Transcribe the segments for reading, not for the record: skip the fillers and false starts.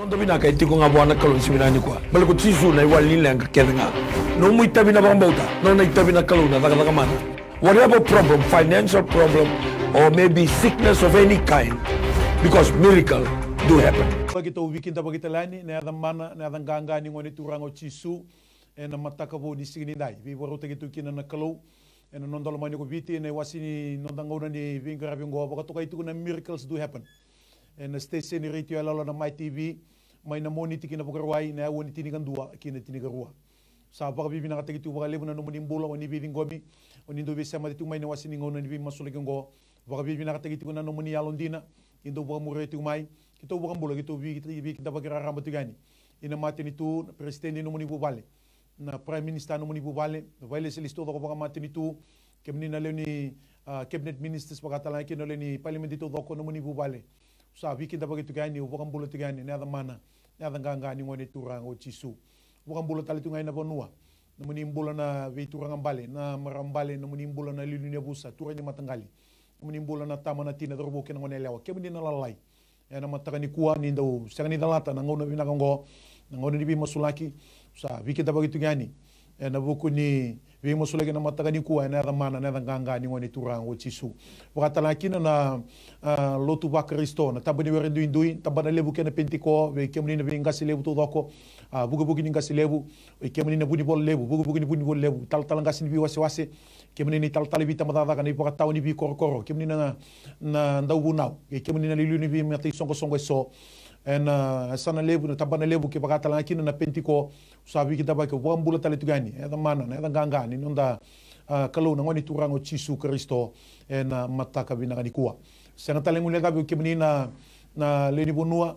Non domina kay tiko nga buwana kalon siminani kwa. Bal ko tisu na iwalin lang kakenga. No mo itabi na bang bauta. No na itabi na kalon na taka mana. Whatever problem, financial problem or maybe sickness of any kind, because miracle do happen. Bagito weekend bagita lani na adam mana na adam ganga ni ngoni turango tisu na mataka bo ni sigini dai. Vi waro tagito kina na kalon. En non dalo mani ko viti ne wasini non dangona ni vinga rabingo baka to kay na miracles do happen. En station radio ala na my TV may na moniti kina bugarway na woni tinigan dua kina tinigarua. Sa baka bibi nakatagito baka levo na numuning bola oni bibing gomi oni do bisa mati tumay na wasini ngona ni bibing masuligang go baka bibi nakatagito na numuni alondina indo baka mureti umay kito baka bola kito bibi kita baka rarambatigani ina mati ni tu presidente numuni bubale na prime minister numuni bubale vale selisto ko baka mati ni tu kemni na leni cabinet ministers baka talay kino leni parliament dito ko numuni bubale sa wiki da bagito gani ubakang bulo tigani na mana na ganga ni ngone turang o chisu ubakang bulo tali tungay na bonua na munimbola na viturang ambale na marambale na munimbola na lilunya busa turang ni matanggali na munimbola na tama na tina drobo kina ngone lewa kemi na lalai na mataka ni kuwa ni do sanga ni dalata na ngone binakango na ngone ni masulaki sa wiki da bagito gani na buku ni vi masulaki na mataka ni kuwa na mana na ganga ni ngone turang o chisu wakatala na lotu bakaristo na tabani werendu indui tabana lebu kena pentiko we kemni na ngasi lebu to doko bugu ni ngasi lebu we kemni na buni bol lebu bugu ni buni bol lebu tal ngasi ni wase kemni ni tal bi tamada ka ni poka tawni bi koro kemni na ndau bunau we kemni na lilu ni bi mati songo so en sana lebu na tabana lebu ke bakatala na pentiko sabi kita ba ke wambula talitugani eta mana na ganga ni nonda kalau na ngoni turango chisu kristo en mataka binakani kuwa sanga talengule gabi kemni na leni bonua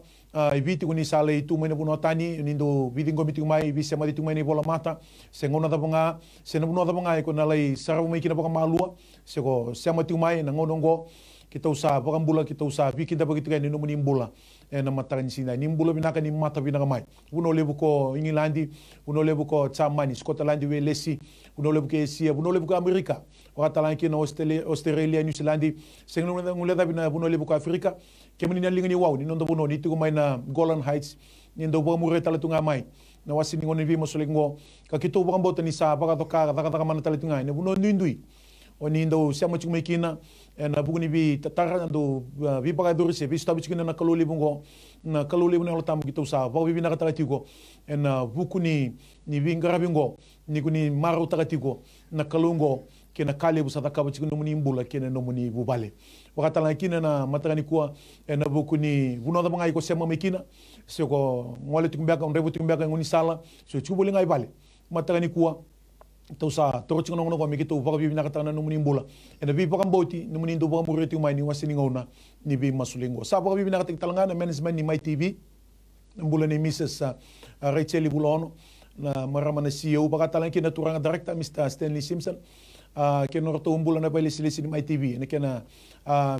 ibiti kuni sale itu mena bonua tani nindo bidingo miting mai bisa mati tumai ni bola mata sengona da bonga senabunua da bonga ko nalai sarabu mai kina boka malua sego sama tumai na ngonongo kita usah bakambula kita usah bikin dapat kita ni nomor nimbula na matakan sini nimbula binaka ni mata binaka mai uno lebu ko England uno lebu ko Germany Scotland we lesi uno lebu ke Asia uno lebu ko Amerika wakatalan ki na Australia New Zealand seng ngule da bina uno lebu ko Afrika kemini na lingani wow ni nondo buno ni tuko mai na Golan Heights ni ndo bo mure tala tunga mai na wasini ngoni vi mosolengo ka kito bakambota ni sa baka toka taka mana tala tunga ni buno ndui oni ndo siamo chumekina na buguni bi tatara ndo bi paga dorise bi stabi chikina na kaloli bungo na kaloli bungo tam gitu sa ba bi na katatigo na bukuni ni bi ngarabingo ni kuni maru takatigo na kalungo kena kale bu sataka ba chikina muni mbula kena no muni bubale wakata la kina na matani kuwa na bukuni buno da bangai ko sema mekina se ko ngole tumbaka ndebu tumbaka nguni sala so chubuli ngai bale matani kuwa tau sa toro chinga ngono ko mi gitu baka bi nakatana no muni mbula ena bi baka mboti no muni ndo baka mureti umai ni wasini ngona ni bi masulingo sa baka bi nakatik talanga na management ni my TV mbula ni Mrs Rachel Bulono na maramana CEO baka talanga kina turanga director Mr Stanley Simpson kena roto mbula na pele silisi ni my TV ena kena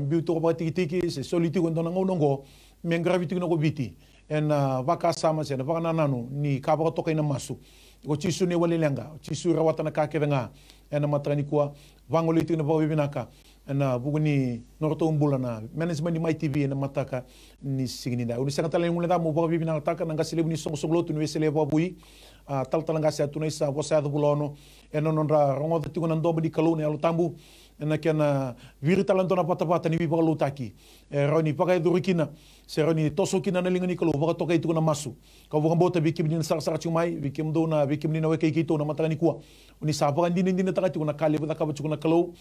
bi to baka tiki se soliti ko ndona ngono ngo men gravity ko biti en baka sama se na baka nanano ni ka baka tokai na masu ko chisu ne wali lenga chisu rawata na ka kevenga ena matani kuwa vangolo itu na bawi binaka ena buguni norto umbula na management ni my TV ena mataka ni sigini da uni sanga tala ngule da mo bawi binaka taka nanga selebu ni songo soglotu ni wesele babui tal talanga sa tunai sa bosa da bulono ena nonra rongo de tigunan dobo di kalune alu tambu ena kena viri talantona patapata ni biba lutaki roni pakai durikina se roni tosokina na lingani kalu baka tokai tu na masu ka baka bota bikim ni sar chumai bikim do na bikim ni na weke kito na matani kuwa uni sapa kan din takati kuna kale bata ka kuna kalu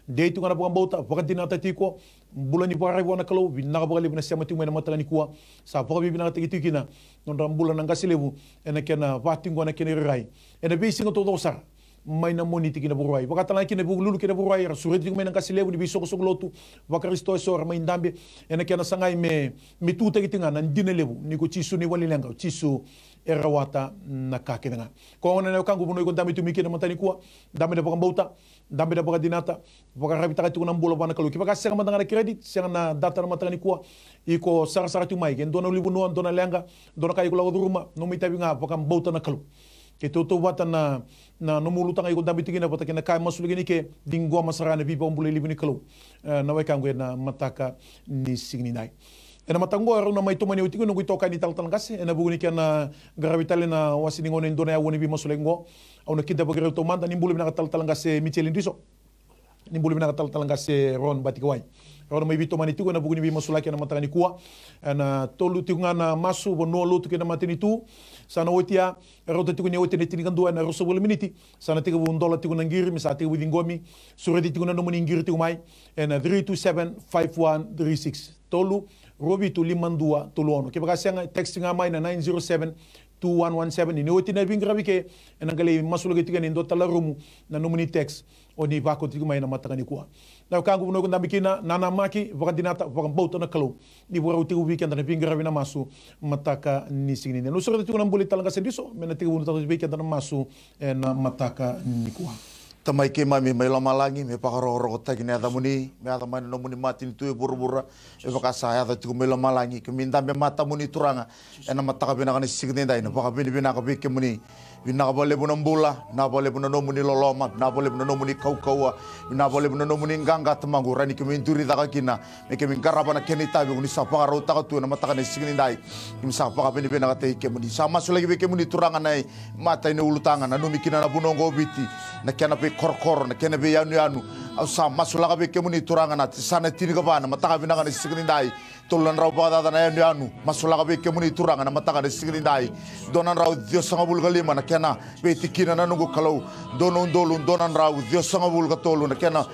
de tu kana baka bota baka din atati ko bulani para bona kalu binaka baka lebna sema tu na matani kuwa sa baka bibina takiti kina non rambula nanga silebu ena kena vatingo na kena rai ena bisingo to dosar may na moniti kina buruay wakatala kina bugululu kina buruay sureti may nang kasilebu ni biso ko lotu wakaristo so may ndambe ena kena sangay me tuta kitinga nan dinelebu ni ko chisu ni wali lenga chisu erawata nakakinanga ko ngona na kangu bunoy ko dami tumiki na matani kuwa dami na pakambauta dami na pakadinata pakarabita ka tunang bulo bana kalu kipaka sanga mandanga credit sanga na data na matani kuwa iko sara tumay ken dona libu no dona lenga dona kay ko lawo ruma no mitabi nga pakambauta na kalu ke toto wata na nomulu tanga iko dambi tigina pata kena kai masuligi ni ke dinggo masarana bi bombule libini kalu na wai kangwe na mataka ni signi nai ena matango ara na mai tomani utiko no kuitoka ni taltalangase ena buguni kana garawitale na wasini ngone ndona ya woni bi mosulengo au na kida bagere to manda nimbulu bina taltalangase Michelin Diso nimbulu bina taltalangase Ron Batikwai ora mai bito mani tiko na buguni bi mosulaki na matangani kuwa na tolu tinga na masu bono lutu kena matini tu sana otia rota tiko ni otia tinga ndua na roso bolo miniti sana tiko $1 tiko na ngiri misa tiko widingomi suredi tiko na nomoni ngiri tiko mai na 3275136 tolu robi tu limandua tolu ono ke bagasianga texting mai na 9072117 ni otia na bingrabi ke ngale masulugi tiko ni ndota la rumu na nomoni text oni vako tiko mai na matangani kuwa na kangu buno ko ndambikina nana maki vakadinata vakambauta na kalau ni bora uti weekend na pingra vina masu mataka ni signi no sore tu nambuli talanga sendiso mena ti buno tatu weekend na masu na mataka ni kuwa tamai ke mami mai lama langi me pakaro ro ta kini ada muni me ada mani no muni matin tu buru-buru e vakasa ya tu mai lama langi ke minta me mata muni turanga ena mataka bina kan signi dai no pakabini bina ka ke muni bina boleh buno mbula na boleh buno no muni loloma na boleh buno no muni kau na boleh buno no muni nganga temangu rani ke minturi ta kina me ke min karaba na keni tabi uni sa pakaro ta tu na mataka ni signi dai kim sa pakabini bina ka te ke muni sama sulagi ke muni turanga nai mata ini ulutanga na no mikina na buno ngobiti na kana pe kor na kena be yanu au sa masulaga be kemuni turanga na sana tiniga bana mataka bina kana signi dai tolan rau pada na yanu masulaga be kemuni turanga na mataka na signi dai donan rau Dios sanga bulga lima na kena be tikina na nungu kalau donon dolun donan rau Dios sanga bulga tolu na kena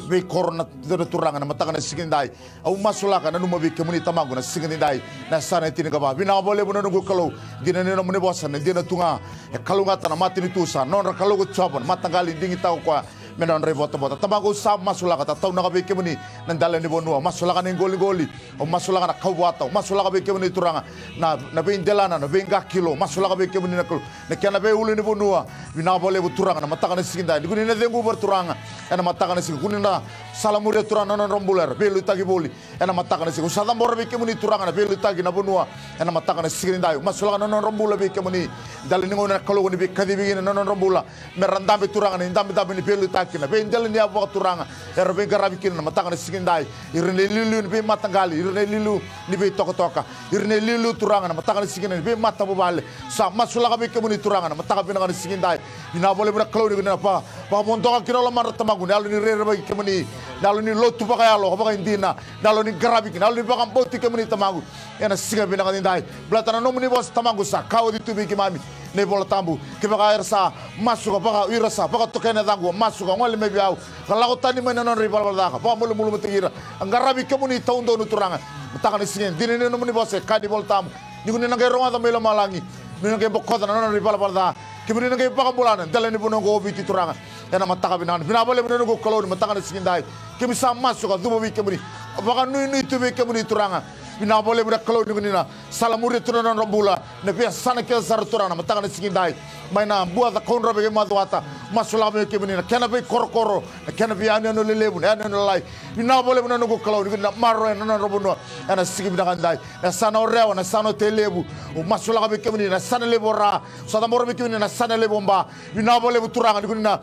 be korna turanga na mataka na signi dai au masulaga na numa be kemuni tamago na signi dai na sana tiniga ba bina bole buna nungu kalau dina ne na mune bosa na dina tunga kalau ngata na matini tusa non ra kalau go chaban matangali dingi tau kwa menon re bota tamago sa masulaga ta tau na be kemuni na dala ni bonua masulaga ni goli o masulaga na kawata masulaga be kemuni turanga na be indelana na be ngakilo masulaga be kemuni na kena be ulu ni bonua bina bole turanga na mataka na siginda ni kuni na dengu turanga ena mataka na sig kuni na salamure turanga na rombuler be lu tagi boli ena mataka na sig sada mor be kemuni turanga na be lu tagi na bonua ena mataka na siginda masulaga na rombula be kemuni dala ni ngona kalo ni be kadibi na rombula meranda be turanga ni ndambe ni be lu kina be ndel ni abo turanga er be garabi kina mataka na sigindai irne lilu ni be matangali irne lilu ni be toka irne lilu turanga na mataka na sigindai be mata bobale sa masulaga be kemuni turanga na mataka be na sigindai ina bole bra klo ni pa mondoka kina la mar tamagu ni alu ni re be kemuni dalu ni lotu pa yalo ba indina dalu ni garabi kina alu ni ba kamboti kemuni tamagu ena siga be na ndai blatana no muni bos tamagu sa kawo di tubi kimami ne bola tambu ke baka ersa masuka baka irasa baka tokene dangu masuka ngole me biau kalau tani mena non rival daka ba mulu mulu metigira ngarabi kemuni taundo no turanga mataka ni singen dine no muni bose kadi bol tambu ni kuni nangai ronga melo malangi ni nangai bokota non rival balda kemuni nangai baka bulana dalani bono go biti turanga ena mataka binan bina bole bono go kalo mataka ni singen dai kemi sa masuka dubo bi kemuni baka nui tubi kemuni turanga bina bole bra kalau ni na salamure turana rombula ne pia sana ke sar turana mataka na sigindai maina bua da konra be madwata masula be ke bina kana be korkoro kana be anu no lelebu anu no lai bina bole bina no kalau ni na marro no robuno ana sigi bina kandai na sana rewa na sana telebu masula be ke bina na sana lebora sada mor be ke bina na sana lebomba bina bole turanga ni na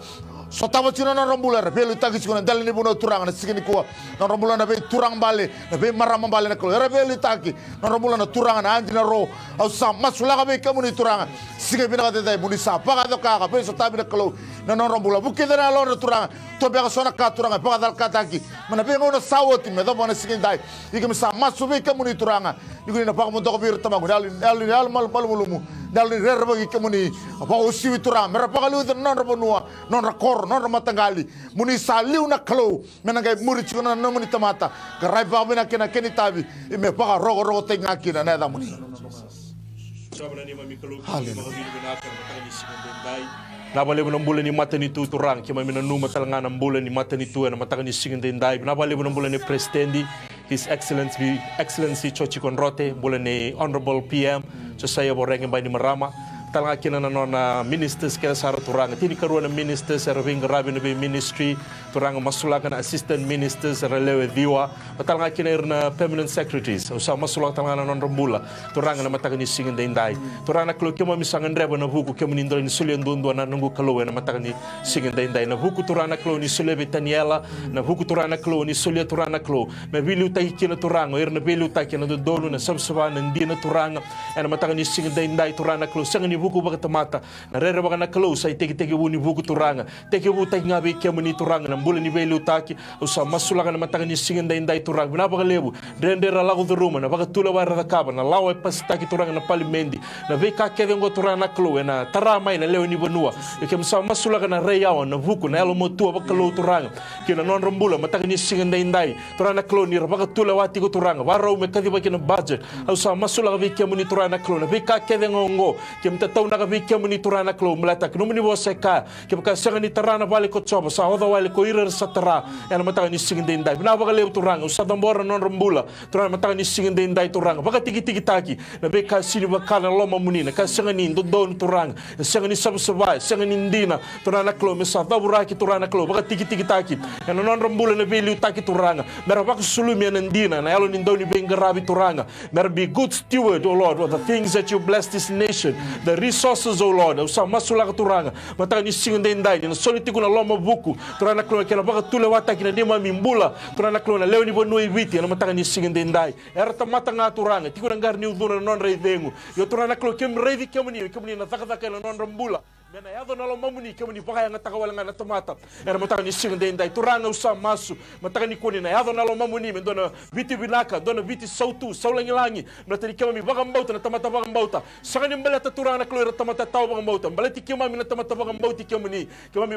sotama chino na rombuler be lu tagi chino dal ni bono turanga na sigini ko na rombula na be turang bale na be marama bale na ko era be lu tagi na rombula na turanga na andina ro au sa masula ga be kamuni turanga sige bina ga dai buni sa pa ga ka be sotami na ko na rombula buke na lo na turanga to be ga sona ka turanga pa dal ka taki mana be ngono sawoti me do bona sigini dai igem sa masu be kamuni turanga iguni na pa mo to bir tamago dal mal mulumu dal ni rerba gi kamuni pa o siwi turanga mera pa ga lu na robonua non rakor non matangali muni saliu na kalo menangai muri chuna na muni tamata garai ba bina kena keni tabi me pa rogo tenga kina na da muni na bale bulan bulan ni mata ni tu turang kima mina nu matalanga na bulan ni mata ni tu na mataka ni singin dai na bale bulan bulan ni presidendi His Excellency Chochi Conrote bulan ni Honorable PM so saya boreng by ni Marama talanga kina na nona ministers kaya sara turanga tini karuana ministers era vinga rabi na ministry turanga masulaka na assistant ministers era lewe diwa talanga kina na permanent secretaries usa masulaka talanga na non rambula turanga na mataka ni singin dai turanga klo kemo misangan reba na huku kemo ni ndoni sule ndondo na nungu kalo na mataka ni singin dai na huku turanga klo ni sule betaniela na huku turanga klo ni sule turanga klo me bilu tai kina turanga era na bilu tai kina dolu na sabsaba na ndina turanga na mataka ni singin dai turanga klo sangani buku baka tamata na rere baka na kalo sai teki wuni buku turanga teki bu tai ngabe kemo ni turanga na mbula ni bilu taki usa masulaka na mataka ni singin dai turanga na baka lebu rendera lago de ruma na baka tula wa ra kaba na lawa pasitaki turanga na palimendi na veka kevengo turanga klo na tarama na leo ni banua ke msa masulaka na reyawa na buku na elo motua baka lo turanga kina non rambula mataka ni singin dai turanga klo ni baka tula wa tigo turanga warau me kadi baka na budget usa masulaka veka muni turanga klo na veka kevengo ngo ke mtatau na veka muni turanga klo mlata no muni boseka ke baka sanga ni tarana vale ko choba sa oda vale ko ira satara ena mataka ni singin dai na baka leo turanga usa dambora non rambula turanga mataka ni singin dai turanga baka tigi taki na veka sini baka na loma muni na ka sanga ni ndon turanga sanga ni sabsaba sanga ni ndina turanga klo me sa dabura ki turanga klo baka tigi taki ena non rambula na velu taki turanga mera baka sulumi na ndina na yalo ni ndoni benga rabi turanga mera be good steward oh Lord of the things that you bless this nation the resources oh Lord usa masulaka turanga mataka ni singin dai na solitiku na loma buku turanga klo kela baka tule wata kina dima mimbula turanga klo na leo ni bonoi viti na mataka ni singin dai era tamata nga turanga tiku ngar ni uduna non reidengu yo turanga klo kem reidi kemuni na taka na non rambula mena yado na loma muni kemuni baka nga takawala nga na tamata era mataka ni singin dai turanga usa masu mataka ni kuni na yado na loma muni mendona viti binaka dona viti sautu saulangilangi matari kemami baka mbauta na tamata baka mbauta sangani mbelata turanga klo era tamata tau baka mbauta mbalati kemami na tamata baka mbauti kemami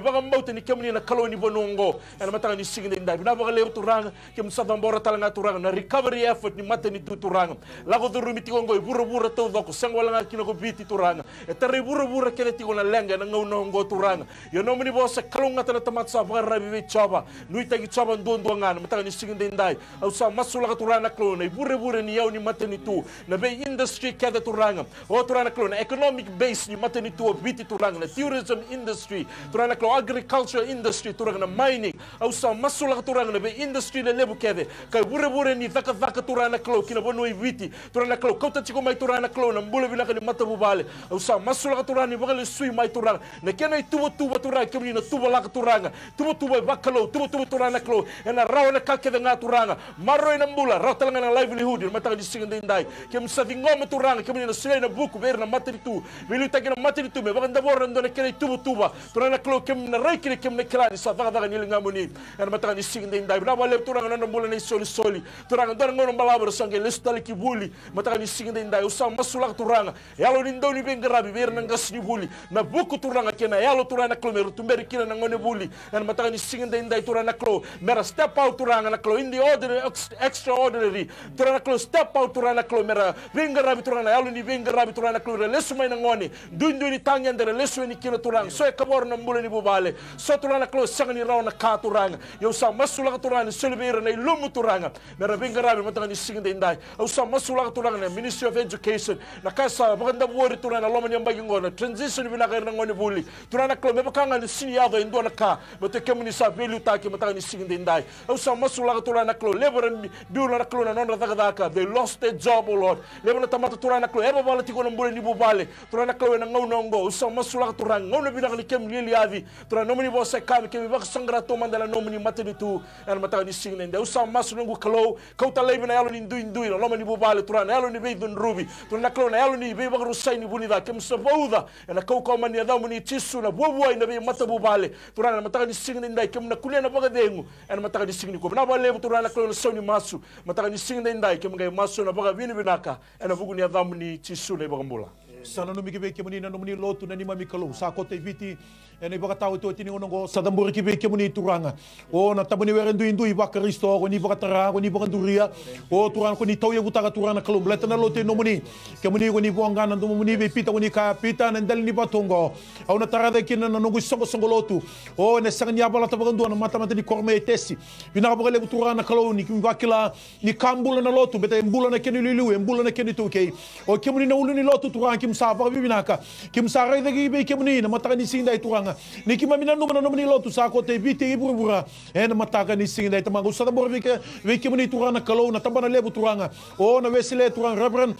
baka mbauta ni kemuni na kalo ni bonongo era mataka ni singin dai bina baka leo turanga kem sadambora talanga turanga na recovery effort ni matani tu turanga lago do rumiti kongo bura to doko sangwala nga kinoko biti turanga e tare bura kele ti kona lenga na ngau ngo turanga yo no muni bosa kalunga tana tamatsa baka rabi chaba nui tagi chaba ndondo ngana mataka ni singin dai au sa masula turanga klona bura ni yau ni matani tu na be industry kada turanga o turanga klona economic base ni matani tu biti turanga na tourism industry turanga klo agriculture industry turanga na mining au sa masula turanga na be industry le lebu kede kai bura ni vaka turanga klo kina bono viti turanga klo kota chiko mai turanga klo na mbule bina kani matabu bale au sa masula turanga ni bakale sui mai turanga na kena tuba turanga kemni na tuba la turanga tuba bakalo tuba turanga klo ena rawa na kakede nga turanga maro ina mbula rawa talanga na livelihood mataka ni singin dai kem sa vingoma turanga kemni na sile na buku ber na materi tu vilu tagina materi tu me bakanda borra ndona kena tuba turanga klo kem na raikire kem na klani sa vaka ni ngamuni ena mataka ni singin dai na wale turanga na mbula na soli turanga ndona ngono balabra sange lestali kibuli mataka ni singin dai usa masula turanga yalo ni ndoni bengarabi ber na ngasni buli na buku turanga kena yalo turanga klo meru tumberi kina na ngone buli ena mataka ni singin dai turanga klo mera step out turanga na klo in the ordinary extraordinary turanga klo step out turanga klo mera bengarabi turanga yalo ni bengarabi turanga klo lesu mai na ngone nduni tangya ndere lesu ni kina turanga so e kabor na mbula ni bubale so turanga klo sangani raw na ka turanga yo sa masula turanga selbera na lumu turanga mera bengarabi mataka ni singin dai au sa masula turanga na Ministry of Education na kasa bakanda wori turanga loma nyamba ngona transition bina ka na ngone buli turanga klo me bakanga ni sini yado ndo na ka bote kemuni sa velu taki mataka ni singin dai au sa masula turanga klo lebera biula na klo na non daka they lost their job oh Lord lebera tamata turanga klo eba bala tiko na mbule ni bubale turanga klo na ngau ngo sa masula turanga ngona bina ka kemni li avi turanga nomini bo se kam kemi bak sangra to mandala nomini matani tu en mataka ni singin dai au sa masungu klo kauta lebe na yalo ni ndui na loma ni bubale turanga yalo ni beidun rubi turanga klo na yalo ni be bak rusai ni bunida kem sabouda na kauka mani ya damu ni tisu na bubuai na be mata bubale turanga mataka ni singin dai kem na kulia na baka dengu en mataka ni singin ko na ba lebe turanga klo na soni masu mataka ni singin dai kem ngai masu na baka vini binaka en bugu ni ya damu ni tisu na baka mbula sana no mikibe kemuni na nomuni lotu na ni mami kalo sa kote viti ene baka tawo to tini onongo sa damburi kibe kemuni turanga o na tabuni werendu indu ibaka risto ko ni baka tara ko ni baka duria o turanga ko ni tawye butaka turanga kalo bleta na lotu nomuni kemuni ko ni bonga na nomuni be pita ko ni ka pita na ndal ni batongo au na tara de kina na nongo songo lotu o ne sangnya bala tabandu na mata mata ni korme tesi bina baka le turanga kalo ni wakila ni kambula na lotu beta mbula na keni lilu mbula na keni to ke o kemuni na ulu ni lotu turanga kim sa pa bibinaka kim sa rai dagi be kim ni na mataka ni sinda ituranga ni kim mina no ni lotu sa ko te biti ibura na mataka ni sinda itama ko sa bor be kim ni turanga kalau na tabana lebu turanga o na wesile turanga Reverend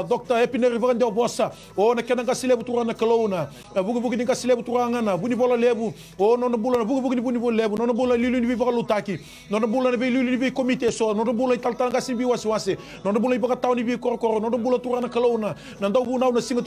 Dr. Epiner Reverend de Bossa o na kenanga silebu turanga kalau na bugu ni ka silebu turanga na buni bola lebu o no bula na bugu ni buni bola lebu no bula lilu ni bi lutaki no bula ni bi lilu ni bi komite so no bula taltanga si bi waswase no bula iba taw ni bi korkoro no bula turanga kalau na ndau buna na singa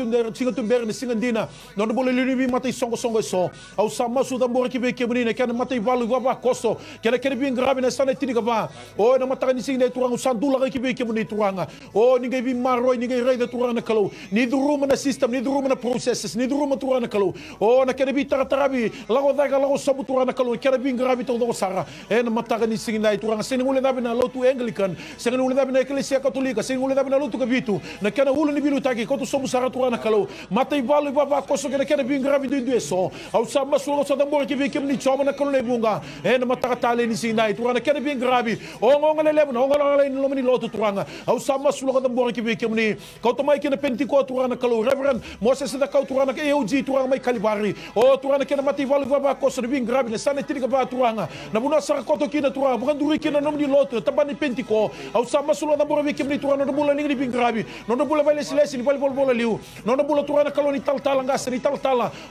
tumber ni singa dina no bula lilu ni bi matai songo so au sama su da bor ki be kebuni ne kana matai valu ba koso kana kene bi grabe na sana tini ka ba o na mataka ni singa turanga sandula ki be kebuni turanga o ni bi maroi ni rei da turanga kalau ni duruma na system ni duruma na processes ni duruma turanga kalau o na kene bi tarabi lago daga lago sabu turanga kalau kene bi grabe to do sara na mataka ni singa turanga sene ngule dabe na lotu Anglican sene ngule dabe na Iglesia Katolika sene ngule dabe na lotu kabitu na kana hulu ni bilu taki ko to sobu sara turanga kalau matai valu ba koso kene bi grabe do so au sama sulo sa dambor ki be kemni choma na kalau lebunga na mataka tale ni singa turanga kene bi grabe o ngole lebu na ngole ni lomani lotu turanga au sama sulo dambor ki be kemni ko to mai kene pentiko turanga kalau Reverend Moses da kau turanga EOG turanga mai kalibari o turanga kene matai valu ba koso bi grabe na sana tiri ka ba turanga na buna sa koto kina turanga bukan duri kina nomni lotu tabani pentiko au sama sulo dambor be kemni turanga no bula ni bi grabe no bula vale silesi ni vale bola liu no bula turanga kalau ni tal ngasa ni tal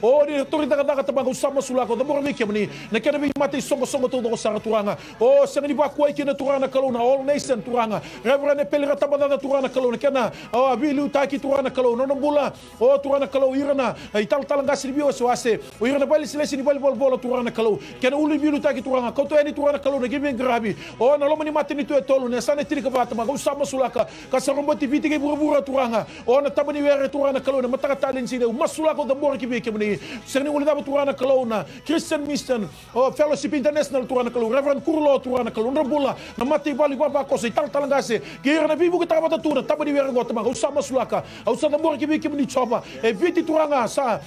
o ni tori daga tabang sama sulako dambor be kemni na kene bi matai songo to do sara turanga o sanga ni ba ko kina turanga kalau na all nation turanga Reverend pelira tabada turanga kalau na kana o abilu taki turanga kalau no bula o turanga kalau irana tal ngasa ni bi waswase o irana vale silesi ni vale bola turanga kalau kena uli bilu taki turanga ko to eni turanga kalau na gibi grabi o na lomani matini to tolu na sana tiri ka bata ma sama sulaka ka saromboti viti ke bura turanga o na tabani were turanga kalau na mataka talin sine masulako dambor ki be kemni sene uli daba turanga kalau na Christian Mission o Fellowship International turanga kalau Reverend Kurlo turanga kalau na bula na mati vali baba ko se tal ngase ke irana bibu ka tabata turanga tabani were go tama sama sulaka au sa dambor ki be kemni chopa e viti turanga sa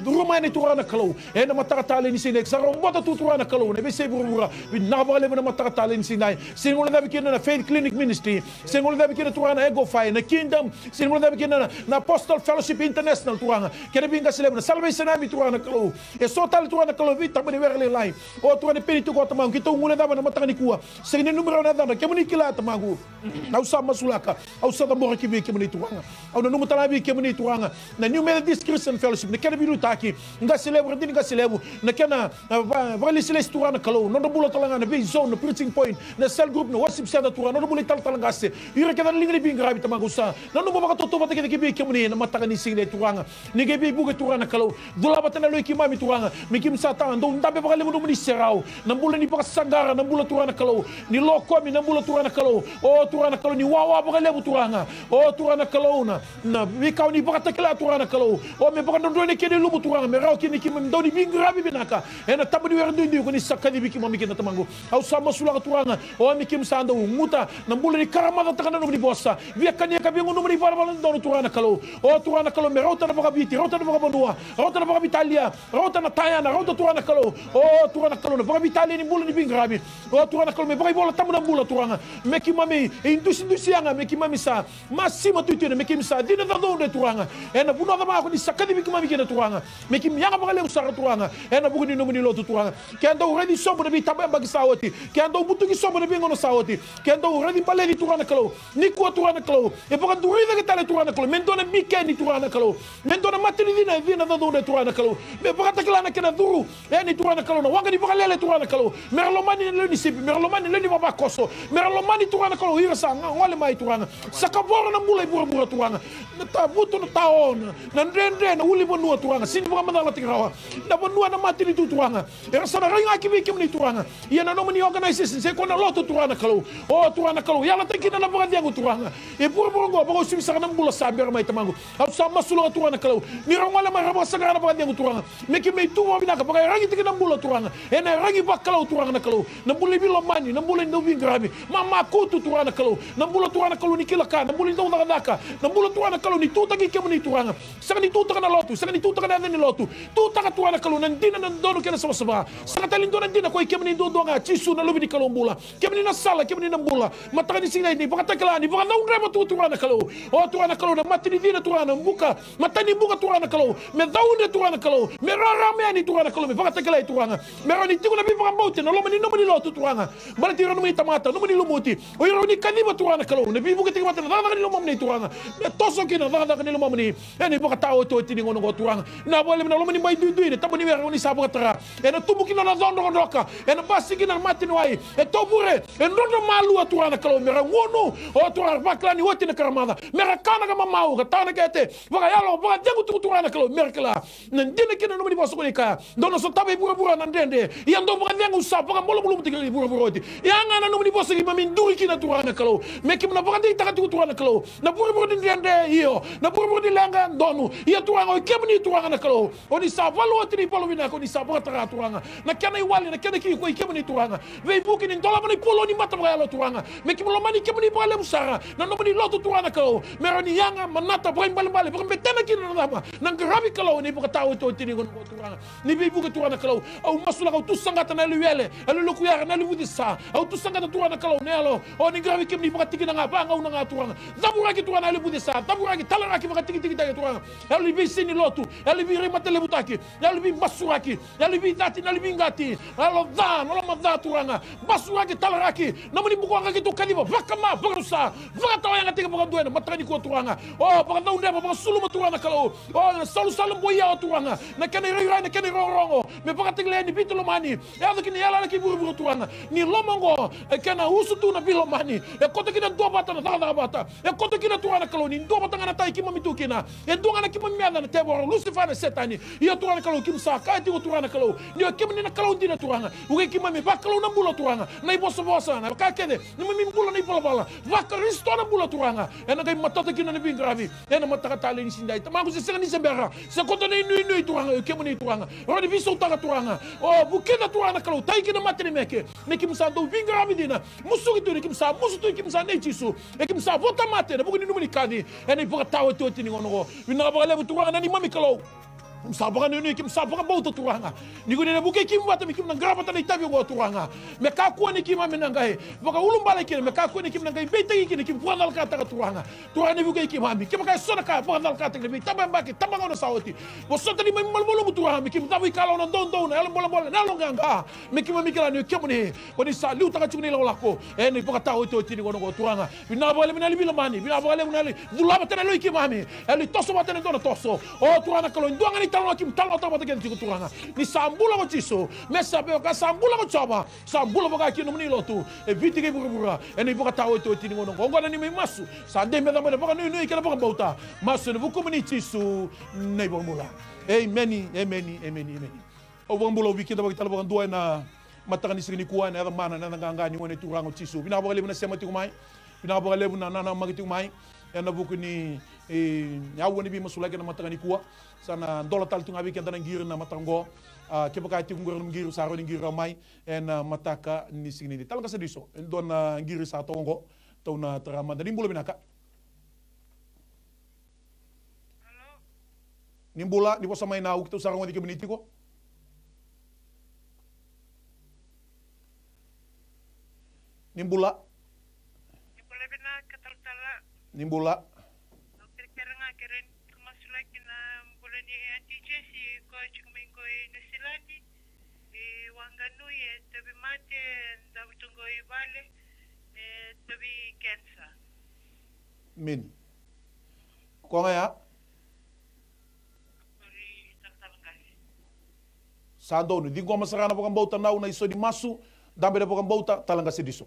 rumani turanga kalau e na mataka talin sine sarombota turanga kalau ne be se bura na bale na mataka talin sine sene uli daba kina na Faith Clinic Ministry sene uli daba kina turanga Ego Fire na Kingdom sene uli daba kina na Apostle Fellowship International turanga kene binga selebra Salvation Army turanga kalau e so tal turanga kalau vita bani werle lai o turanga penitu ko tamang kita ngule daba na mataka ni kuwa sene numero na dana kemuni kila tamangu au sama sulaka au sa dambor ki be kemuni turanga au na numu talabi kemuni turanga na New Methodist Christian Fellowship ne kene bilu taki nga celebra din nga celebu na kena vali celeste turanga kalau no bula talanga na be zone preaching point na cell group no worship center turanga no bula talanga se ira kena lingri binga rabi tamangu sa na numu baka toto bata ke be kemuni na mataka ni single turanga ni ge be buga turanga kalau dula bata na lo ki mami turanga mi kim sa ta ndo ndabe baka le ni serau na bula ni baka sangara na bula turanga kalau ni lo komi na bula turanga kalau o turanga kalau ni wawa baka le turanga o turanga kalau na mi ka ni baka takela turanga kalau o me baka ndo ne kene lubu turanga me raw kini kim ndo ni binga rabi binaka ena tabani wer ndo ko ni sakadi bi kim mi kina tamangu au sama sulaka turanga o mi kim sa ndo muta na bula ni karamata takana no ni bossa via kanya ka bingu no ni bala ndo turanga kalau o turanga kalau me rota na baka biti rota na baka banua rota na baka Italia rota na Tayana rota turanga kalau o turanga kalau na baka Italia ni bula ni bingrabi o turanga kalau me baka bola tamu na bula turanga me kimami indusi anga me kimami sa masima tutu me kim sa dina da do turanga ena buna da ma ko ni sakadi bi kimami kina turanga me kim yanga baka le usara turanga ena bugu ni no ni lotu turanga kendo uredi sobo bi taba bagi sawoti kendo butugi sobo bi ngono sawoti kendo uredi baleli turanga kalau ni ko turanga kalau e baka durida ke tale turanga kalau men dona bikeni turanga kalau men dona matini dina da do turanga kalau me baka takala na kena duru ni turanga kalau na wanga ni baka lele turanga kalau merlomani le ni sipi merlomani le ni baba koso merlomani turanga kalau hira sa ngole mai turanga sakabora na mulai bura turanga na tabuto na taon na ndende na uli bonua turanga sini baka mandala tigrawa na bonua na matini tu turanga era sana ringa kibi kim ni turanga ia na nomani organization se kona loto turanga kalau o turanga kalau yala tekina na baka diangu turanga e bura ngo baka simi sa na mula saber mai tamangu au sama sulo turanga kalau ni rangwala ma raba sagara baka diangu turanga meki me tu wa binaka baka rangi tekina mula turanga ena rangi baka kalau turanga na kalau na mula bilo mani na mula ndo bingrabi mama kutu turanga kalau na mula turanga kalau ni kilaka na mula ndo daka na mula turanga kalau ni tuta ki kemu ni turanga sanga ni tuta na lotu sanga ni tuta na ni lotu tuta ka turanga kalau nan dina nan dono kena sama sanga talin do nan dina ko kemu ni do nga chisu na lobi di kalau mula kemu ni na sala kemu ni na mula mataka ni singa ni baka takala ni baka na ungreba tu turanga kalau o turanga kalau na matini kina turana buka matani buka turana kalau me daune turana kalau me rara me turana kalau me fakata kala turanga me rani tikuna bi fakambauti no lomani no mani lo turanga bala tiro no mi tamata no mani lumuti o yoro ni kaniba turana kalau ne bi buka tikata na daga ni lomani turanga me toso kina daga ni lomani eni buka tawo to tini ngono go turanga na bole na lomani mai dudu ne taboni me roni sabu tara ena tubuki na zondo doka ena basiki na matini wai e tobure e ndondo malu turana kalau me ngono o turana baklani woti na karamada me kana ga mamau ga tana kete vaga yalo vaga jangu turana kalau merkela nandine kina no mani boso ko ka dono so tabe bura na ndende yando vaga ndengu sa vaga molo molo mutiki bura oti yanga na no mani boso ki mami nduri kina turana kalau me kim na vaga de taka turana kalau na bura ndende iyo na bura langa donu ya turanga o kemni turana kalau oni sa valo oti ni polo vina ko ni sa vaga turanga na kana iwali na kana ki ko kemni turanga ve buki ni ndola mani polo ni mata vaga yalo turanga me kim lo mani kemni bale musara na no mani loto turana kalau meroni yanga manata brain bale betena kina na dama nang grabi kalau ni buka tawo to tini ko turanga ni bi buka turana kalau au masula ko tu sangata na luele alu luku ya na lu sa au tu sangata turana kalau nelo o ni grabi kim ni buka tiki na ngaba ngau na turanga zabura ki turana lu sa zabura ki talara ki buka tiki ta turanga alu bi sini lotu alu bi remata le butaki alu bi basura ki alu bi dati na bi ngati alo da no ma da turanga basura ki talara ki na mani buka ki to kaliba vakama barusa vata wa ngati buka duena matani ko turanga o buka daunde buka sulu turanga kalau o salu boya turanga na kene rai na kene rongo me buka tingle ni bitlo mani ya kini yala ki buru turanga ni lomongo e kana usu tu na bilo mani e kota kina do bata na daga bata e kota kina turanga kalau ni do bata na tai ki mami tu kina e do ngana ki mami na tebo lucifer na setani ya turanga kalau kim sa ka ti turanga kalau ni o kim ni na kalau dina turanga u ki mami ba kalau na bulo turanga na iboso bosa na ka kede ni mami bulo na ibola bala va kristo na bulo turanga e na kai matata kina ni bingravi e na mataka tali ni sindai tamaku se sanga ni sembera se kota ni nui turanga e kemo ni turanga rodi viso taga turanga o bukena turanga kalau tai kina matini meke ne kim sa do bingravi dina musu gitu ne kim sa musu tu kim sa ne chisu e kim sa vota mate na bukuni numuni kadi e ni buka tawo to tini ngono bina ba lebu turanga ni mami kalau sabaga ni kim sabaga bauta turanga ni ko ne buke kim wata mi kim na graba ta itabi go turanga me ka ko ni kim amena ngai baka ulum bale kim me ka ko ni kim na ngai beta ki kim puanal ka ta turanga ni buke kim ami kim ka sona ka puanal ka ta ni taba mbaki taba ngono sauti bo sota ni mal molo turanga mi kim tabu kala no don na bola na lo nganga mi kim mi kala ni kim ni ko ni sa lu ta ka chuni la ko e ni baka ta to tini gono go turanga bina bale mina li mani bina bale mina li dulaba ta lo kim ami eli toso wata ni dona toso o turanga kalo ndonga ni talo kim talo ta bata kenti turanga ni sambula ko tiso me sabe ka sambula ko chaba sambula baka kinu ni lotu e viti ke bura e ni baka tawo to tini ngono ngona ni masu sa de me da baka ni kala baka bauta masu ni buku ni tiso nei bomula amen o bombulo wiki da baka talo baka doa na mataka ni signi kuwa na mana na nganga ni ngone turanga tiso bina baka lebu na sema tikumai bina baka lebu na magiti kumai na buku ni ya woni bi masula ke na mataka ni kuwa sana dola tal tunga bi kenda ngir na matango ke baka ti ngor ngir saro ni ngir mai en mataka ni signi ni tal ka sediso don ngir sa tongo to na trama da nimbulo binaka nimbula di bosa mai na ukto saro ngodi ke beniti ko nimbula nimbula min ko ngaya sando ni dingo masarana bokam bauta na una iso di masu dambe bokam bauta talanga sediso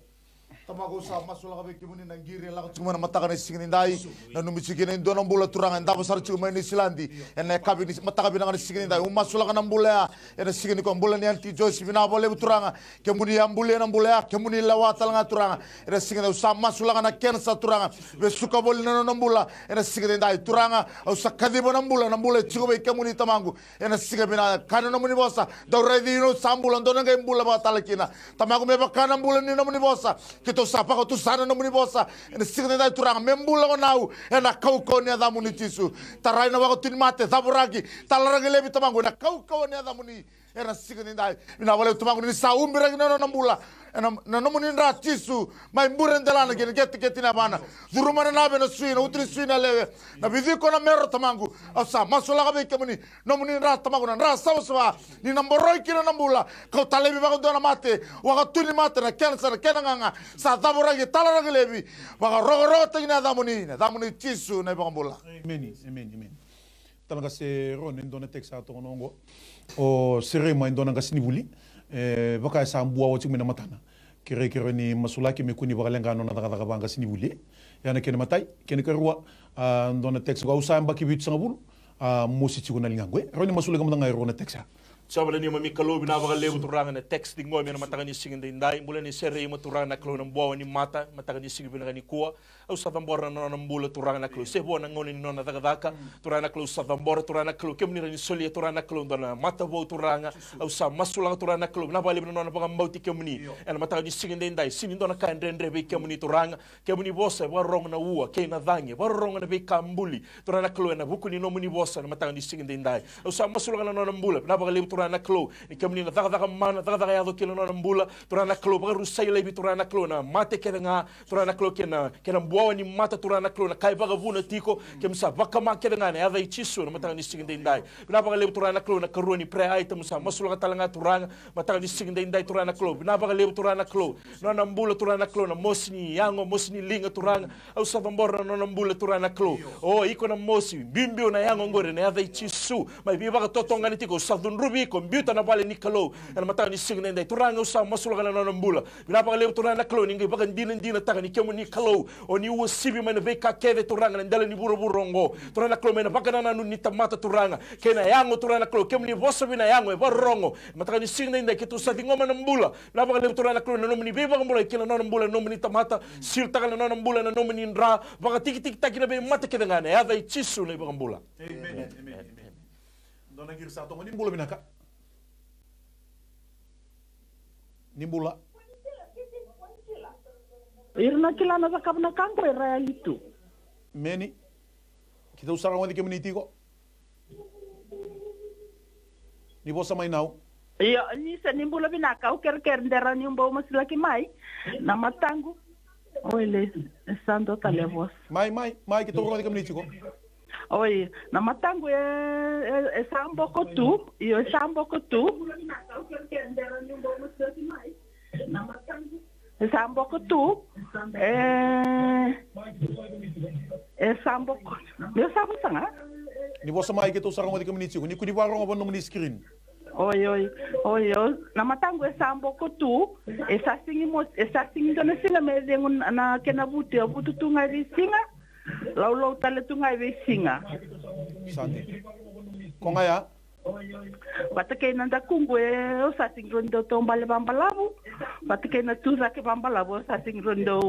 tamago sa masula kabe kimuni na ngiri la ko na mataka na sigini ndai na numisiki na ndona mbula turanga ndaba sar chuma ni silandi ene kabi ni mataka bina na sigini ndai masula kana mbula ene sigini ko mbula ni anti josi bina bole turanga kemuni ya mbule na mbula kemuni la watalanga turanga ene sigini sa masula kana kensa turanga be suka bol na mbula ene sigini ndai turanga au sakadi bona mbula chiko be kemuni tamangu ene sigini bina kana no muni bosa dawre di no sambula ndona ngai mbula ba talakina tamangu me ba kana mbula ni no muni bosa to sapa ko tu sana no muni bosa ene signe dai turanga membula ko nau ena kau ko ne da muni tisu tarai na ko tin mate saburagi talaragi lebi tamangu na kau ko ne da muni era signi dai mina wale tumangu ni sa umbira na nambula na nomuni ndra tisu mai mbure ndalana geti na bana zurumana na be na suina utri suina lewe na bidiko na mero tumangu asa masula ga be kemuni nomuni ndra tumangu na ndra sawa ni namboroi kina nambula ko talebi ba ndona mate wa tuni mate na cancer kenanga sa dabora ge talara ge lebi wa rogo tina damuni tisu na bambula amen tanga se ron ndona teksa to nongo o serema ndona ngasini buli baka sa mbua woti mina matana kire ni masulaki mekuni bagalenga nona daga banga sini buli yana kene matai kene kerwa ndona teksa go usamba kibit sangabul mosi tsiguna lingangwe roni masulaka manga rona teksa Sabala ni mami kalo binawa ka lewo turanga na text dingo mi na mataga ni singin dai mula ni sere mo turanga na kalo ng buwa ni mata mataga ni singin binaga ni kuwa au sa tambora na nambula turanga na kalo sebo na ngoni no na daga turanga na kalo sa tambora turanga na kalo kemni ni solia turanga na kalo na mata bo turanga au sa masula turanga na kalo na bali no na pang mbauti kemni na mataga ni singin dai sinin do na kan rendre be kemni turanga kemni bosa wa rong na uwa ke na dange wa rong na be kambuli turanga na kalo na buku ni no muni bosa na mataga ni singin dai au sa masula na nambula na bali turana klo ni kamni na daga mana daga ya do kilo na mbula turana klo ba rusai lebi turana klo na mate ke nga turana klo ke na mbuwa ni mata turana klo na kai ba vuna tiko ke msa baka ma ke nga na ya dai chisu na mata ni singin dai na ba lebi turana klo na karoni pre item sa masula talanga turanga mata ni singin dai turana klo na ba lebi turana klo na mbula turana klo na mosni yango mosni linga turanga au sa bambora na mbula turana klo o iko na mosi bimbio na yango ngore na ya dai chisu mai bi ba totonga ni tiko sa dun rubi kombiuta na bale ni kalo na mata ni sing nende turanga usa masula kana na mbula binapa le turanga kalo ningi bakan dina taka ni kemu ni kalo oni u sibi mana veka keve turanga ndala ni buru burongo turanga kalo mena bakana na ni tamata turanga kena yango turanga kalo kemu ni vosa bina yango e barongo mata ni sing nende kitu sa dingoma na mbula binapa le turanga kalo na nomini beba mbula kila na mbula nomini tamata sil taka na mbula na nomini ndra baka tik takina be mata kedangana ya dai chisu na mbula amen dona girsa to ni mbula binaka Nimbula. Irna kila na zakabna kanko realitu. Meni. Kita usara wadi community ko. Ni bosa mai nau. Iya, ni sa nimbula binaka o ker ndera ni umbo masilaki mai na matangu. Oile, santo talevos. Mai kita wadi community ko. Oi, na matangu e sambo ko tu, io sambo ko tu. Sambo ko tu, sambo ko. Yo sambo sanga. Ni bosa mai kita usara wadi community ko. Ni kuni waro ngabon no screen. Oi, na matangu e sambo ko tu, e sa singi dona sila me dengun na kenabuti, butu tunga di singa. Lau tale tungai ve singa. Sante. Konga ya? Batake nanda kungu o sa singrondo tombale bambalabu. Batake na tuza ke bambalabu sa singrondo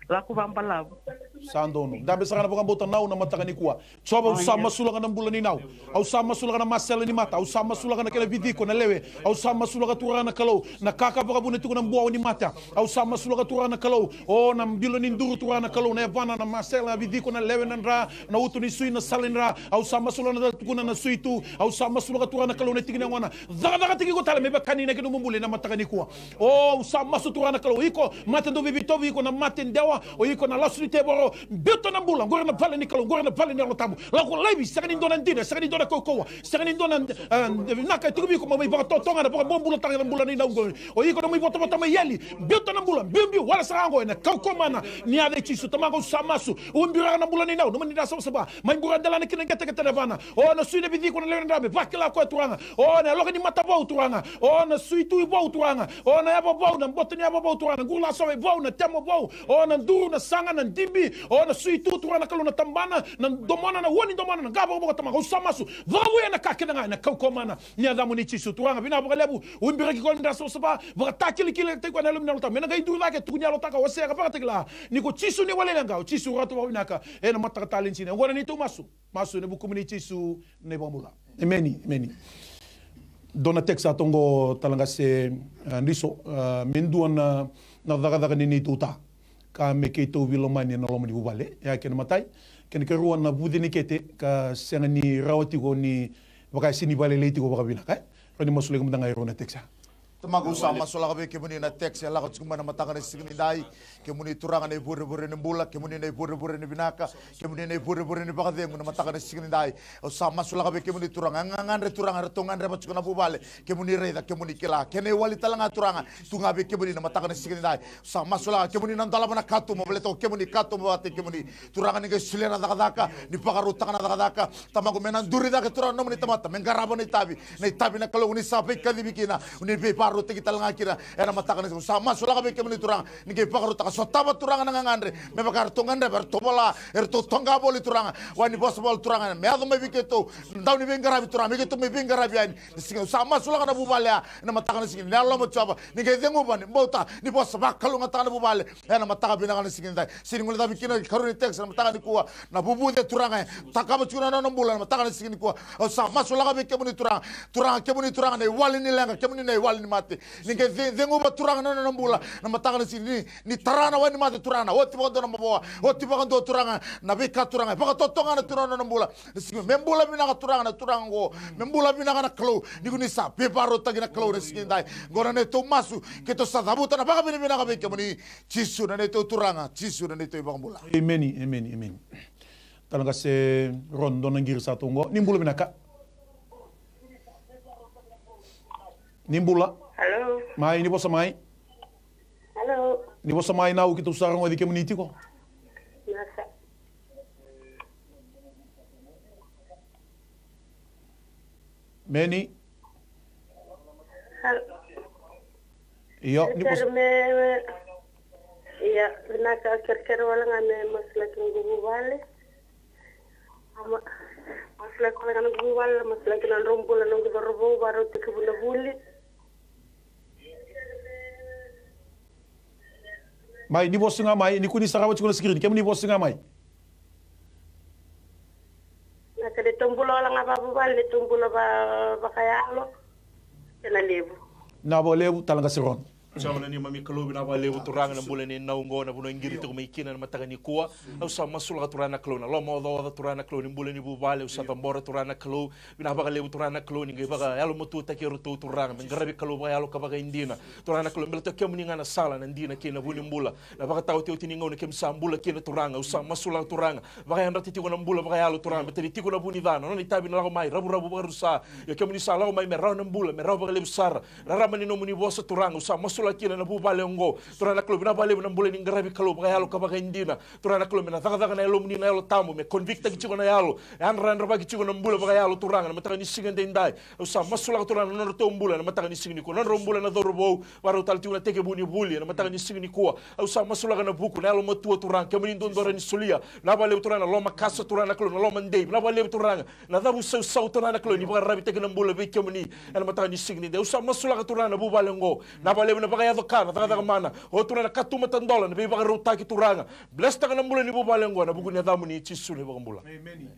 laku bambalabu. Sandono. Dabe sa kana bukan bota nau na mataka ni kuwa. Soba usama sulaka na mbula ni nau. Au sama sulaka na masela ni mata. Au sama sulaka na kena vidiko na lewe. Au sama sulaka turana kalau. Na kaka buka bune tuku na mbuwa ni mata. Au sama sulaka turana kalau. O na mbilo ni nduru turana kalau. Na evana na masela na vidiko na lewe na nra. Na utu ni sui na salin ra. Au sama sulaka na tuku na sui tu. Au sama sulaka turana kalau na tiki na wana. Daga tiki ko tala meba kanina kinu mumbule na mataka ni kuwa. O sama su turana kalau. Iko mata do bibitobi iko na mate ndewa. O iko na lasu ni teboro. Beto na mbula ngora na pale ni kalo ngora na pale ni rotamu la ko lebi sakani ndona ndina sakani ndona kokoa sakani ndona naka tukubi ko mai ba tonga na ba mbula tanga na mbula ni na ngori o iko na mai bota mai yeli beto na mbula mbimbi wala sango na kokoma na ni ade chisu tamago samasu umbira na mbula ni na no ni da saba mai mbura dala ni kina kete na bana o na suide bidi ko na le ndabe bakila ko turanga o na lo ni matabo turanga o na suitu bo turanga o na yabo bo na mbota ni yabo bo turanga ngula so bo na temo bo o na nduru na sanga na ndimbi o na sui tu turana kalau na tambana na domana na woni domana na gaba boka tama usamasu vabu ya na kakena na kaukomana ni adamu ni chisu turanga bina boka lebu umbira ki ko nda so saba boka takili kile te ko na lumna lota mena ga idu la ke tunya lota ka wase ka pakata kila ni ko chisu ni wale nga chisu ratu wa binaka e na mataka talenti ne ngora ni tu masu ne buku ni chisu ne bambula emeni dona teksa tongo talanga se ndiso mindu na daga ni tuta ka me ke to vilomani na lomo di bubale ya ken matai ken ke ruan na budini kete ka senga ni rawati go ni baka sini bale leiti go baka bina kai pani masuli ko mdanga iro na teksa Tamagu sama sola kabe kemuni na teks ya lakot cuma na matakan signi dai kemuni turangan na bure ni bula kemuni na bure ni binaka kemuni na bure ni bakade na matakan signi dai o sama sola kabe kemuni turangan ngangan re turangan tongan re macuk na bubale kemuni re da kemuni kila kene wali talanga turangan tunga be kemuni na matakan signi dai sama sola kemuni na dalama na katu mo to kemuni katu mo ate kemuni turangan ni silena dakadaka ni pakaru takana dakadaka tamagu menan duri da turangan no ni tamata mengarabo ni tabi na kalau ni sape kadi bikina ni be rute kita langa kira era matakan sama sola kabe kemuni turang ni ke pakaru taka sotaba turang ngangandre me bakar tongandre ber tobola to tonga boli turang wani bos bol turang me ado me biketo ndaw ni bengara turang me keto me bengara bian singa sama sola kana bubale na matakan singa nalo mo chaba ni ke dengo ban bota ni bos bakalu ngata na bubale era matakan binanga singa dai singa da bikina karuni tek na matakan kuwa na bubu de turang takaba chuna no mbula na matakan singa kuwa sama sola kabe kemuni turang kemuni turang ne wali ni lenga kemuni ne wali ni ninge dengo baturanga na nambula na matanga sini ni tarana wani mate turana oti bondo na maboa oti bondo turanga na beka turanga baka totonga na turana na mbula sigi membula bina ka turanga na turango membula bina na klo ni sa peparo tagi na klo sigi dai gora ne to masu ke to sadabuta na baka bina ka beka muni chisu na ne to turanga chisu na ne to ibambula amen talanga se rondo na ngir sa tongo nimbula bina ka nimbula Halo. Mai ni bosa mai. Halo. Ni bosa mai na o que tu sarang o de que munitico. Nasa. Meni. Halo. Iyo ni bosa. Iya, naka kerker wala ngane masla kingu wale. Ama masla ko ngane kingu wale masla kinan rombula nungu robo baro tikubuna buli. Mai ni bosa nga mai ni kuni sarawa chukuna sikirin kem ni bosa nga mai. Naka de tumbulo wala nga babu wale tumbulo ba kayalo. Kena lebu. Na bo lebu talanga siron. Sama ni mami kalau bina ba lewu turanga na bulan ni naungo na buno ngiri to mai kina na mataga ni kuwa au sa masula turana klo na lomo do turana klo ni bulan ni bu bale usa tambora turana klo bina ba lewu turana klo ni ba yalo mutu ta kero to turanga ngarabi klo ba yalo ka ba indina turana klo mbele to kemu ni ngana sala na ndina kina buni mbula na ba tau te tini ngone kem sa mbula kina turanga usa masula turanga ba ya ndati tiko na mbula ba yalo turanga beteri tiko na buni dano no ni tabi na mai rabu barusa ya kemu ni sala mai me raw na mbula me raw ba lewu sara ramani no muni bosa turanga usa kina na bubale ngo turana klo bina bale na mbule ni ngarabi kalo ba yalo ka ba indina turana klo bina daga na yalo muni na yalo tamu me convicta ki chiko na yalo an ran ba ki chiko na mbule ba yalo turanga na mataka ni sigende ndai usa masula turana na to mbule na mataka ni signi ko na rombule na dorobo waro talti una teke buni buli na mataka ni signi ko usa masula na buku na yalo matu turanga kemuni ndondora ni sulia na bale turana lo makasa turana klo na lo mande na bale turanga na dabu sa turana klo ni ba rabi teke na mbule be kemuni na mataka ni signi de usa masula turana bubale ngo na bale na ba yado kana taga mana o turana katuma tandola na biba ruta ki turanga blesta kana mbula ni bubale ngo na bugunya damu ni chisu ni bagambula amen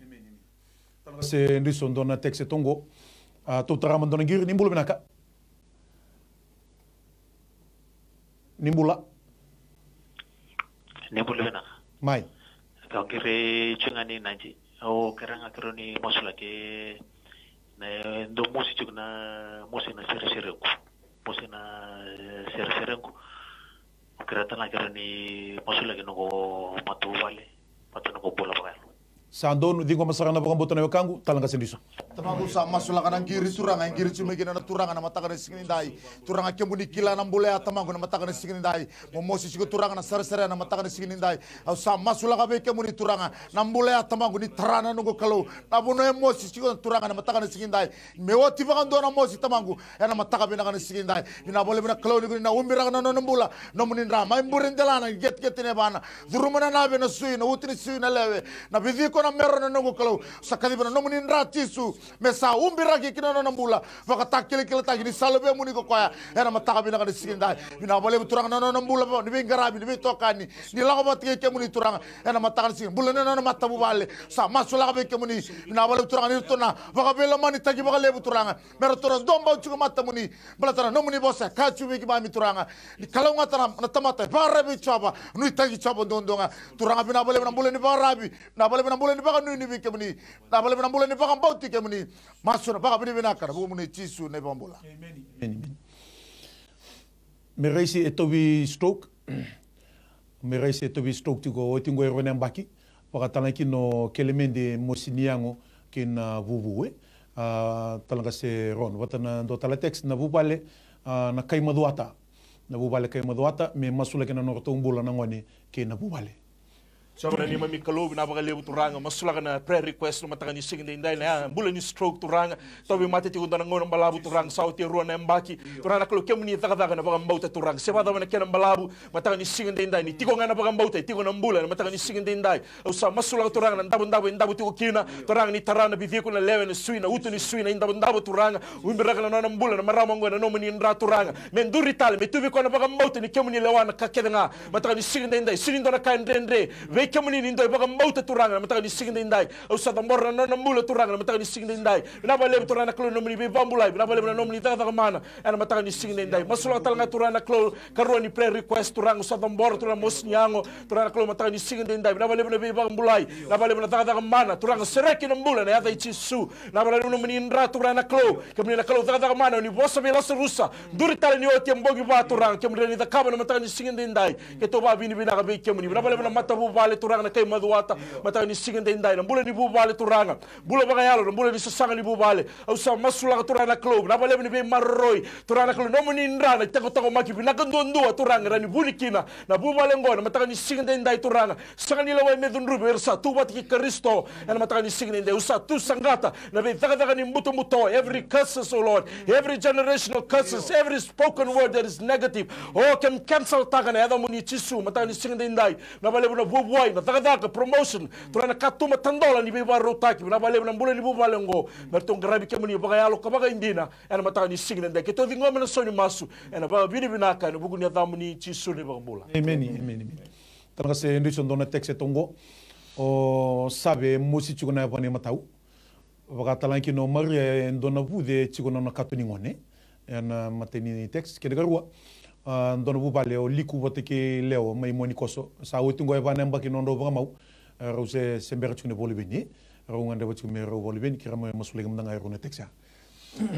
talanga se ndison dona texe tongo to tarama dona ngir nimbula binaka nimbula bina mai ka ngire chungani nanji o karanga kroni mosula ke na ndo musi chugna musi na sere Mosina serengu kereta na kerani masuk lagi nunggu matu wale matu nunggu bola bakal Sandon dingo masarana bakang botana yokangu talanga sendiso. Tamagu sa masula kana ngiri turanga ngiri cuma gina na turanga na mata kana singin dai turanga kemuni kila na mbule atamagu na mata kana singin dai momosi sigo turanga na sere na mata kana singin dai au sa masula ka be kemuni turanga na mbule atamagu ni tarana nungu kalau na buno emosi sigo turanga na mata kana singin dai mewoti bakan do na mosi tamagu na mata kana kana singin dai bina boleh bina kalau ni na umbira na mbula no munin rama imburin delana get ne bana durumana na be na sui na utri sui na lewe na bidiko na mero na nungu kalau sakadi bana no munin ratisu mesa umbira ki kina na mbula vaka takile tagi ni salbe muni ko koya era mataka bina kana singin dai bina boleh turanga na mbula ni bingarabi ni bitokani ni lago batike ke muni turanga era mataka singin bula na mata bubale sa masula ka be ke muni bina boleh turanga ni tona vaka bela mani tagi vaka lebu turanga mero turanga domba uchuko mata muni bala tara no muni bosa kachu mi ki mami turanga ni kalau ngatara na tamata barabi chaba nui tagi chaba dondonga turanga bina boleh na mbula ni barabi na boleh na bula ni baka nuni bi kemuni na bale na bula ni baka bauti kemuni masuna baka bini binaka bu muni chisu ne bambula amen me reisi etobi stroke me reisi etobi stroke tiko otingo erone mbaki baka tanaki no kelemende mosiniango kin vuvuwe talanga se ron watana do tala text na vubale na kai maduata me masula kena no tombula na ngoni ke na vubale Sama ni mami kalau bina bagai lebu turanga masuk na prayer request no matanga ni sing dindai na bulan ni stroke turanga tobi mate ti undana ngona balabu turang sauti ruan embaki turanga kalau kemuni taka na bagai mbauta turang seba da mana kena balabu matanga ni sing dindai ni tigo ngana bagai mbauta tigo na bulan matanga ni sing dindai usa masuk turanga na ndabu tigo kina turanga ni tarana bi na lewe ni suina utu ni suina ndabu turanga umbira kana na bulan marama ngona no muni ndra turanga men durital me tubi kona bagai mbauta ni kemuni lewana kakedenga matanga ni sing dindai sinindona kain rendre kemuni ni ndoi baga mauta turanga mataka ni sing dindai au sa tambor na mula turanga mataka ni sing dindai na bale turana klo no muni be bambulai na bale no muni taka mana ana mataka ni sing dindai masula talanga turana klo karo ni prayer request turanga sa tambor turana mosnyango turana klo mataka ni sing dindai na bale no be bambulai na bale no taka mana turanga sereki no mula na ata ichisu na bale no muni ndra turana klo kemuni na klo taka mana ni bosa be la rusa duri tale ni oti mbogi ba turanga kemuni ni taka na mataka ni sing dindai ke to ba bini bina be kemuni na bale no matabu bale turanga na kay maduata mataka ni sing dindai na bula ni bubale turanga bula bagayalo na bula ni sasanga ni bubale au sa masula turana club na bale ni be marroi turana club no muni ndra na tako maki na kandondua turanga ni bulikina na bubale ngona mataka ni sing dindai turanga sanga ni lawa medun rubersa tu bat ki Kristo na mataka ni sing dindai usa tu sangata na be taka ni muto every curses oh Lord every generational curses every spoken word that is negative oh can cancel taka na ada muni chisu mataka ni sing dindai na bale na bubuai na taka promotion turana katuma tandola ni beba rotaki na bale na bula ni bubale ngo mertong grabi kemuni bagayalo kabaga indina ana mataka ni sing dindai ke to dingo mena soni masu ana ba bini binaka na bugu ni adamu ni chisu ni bambula amen tanga se ndison dona texe tongo o sabe musi chukuna bani matau bakatalanki no maria ndona vude chikuna no katuni ngone ana mateni text ke garwa ndona bubale o liku boteke leo mai moni koso sa wotungo bana mbaki no ndo bamau rose sember chukune bolibeni rawngande bachukme raw bolibeni kiramo masulega mdanga irone texa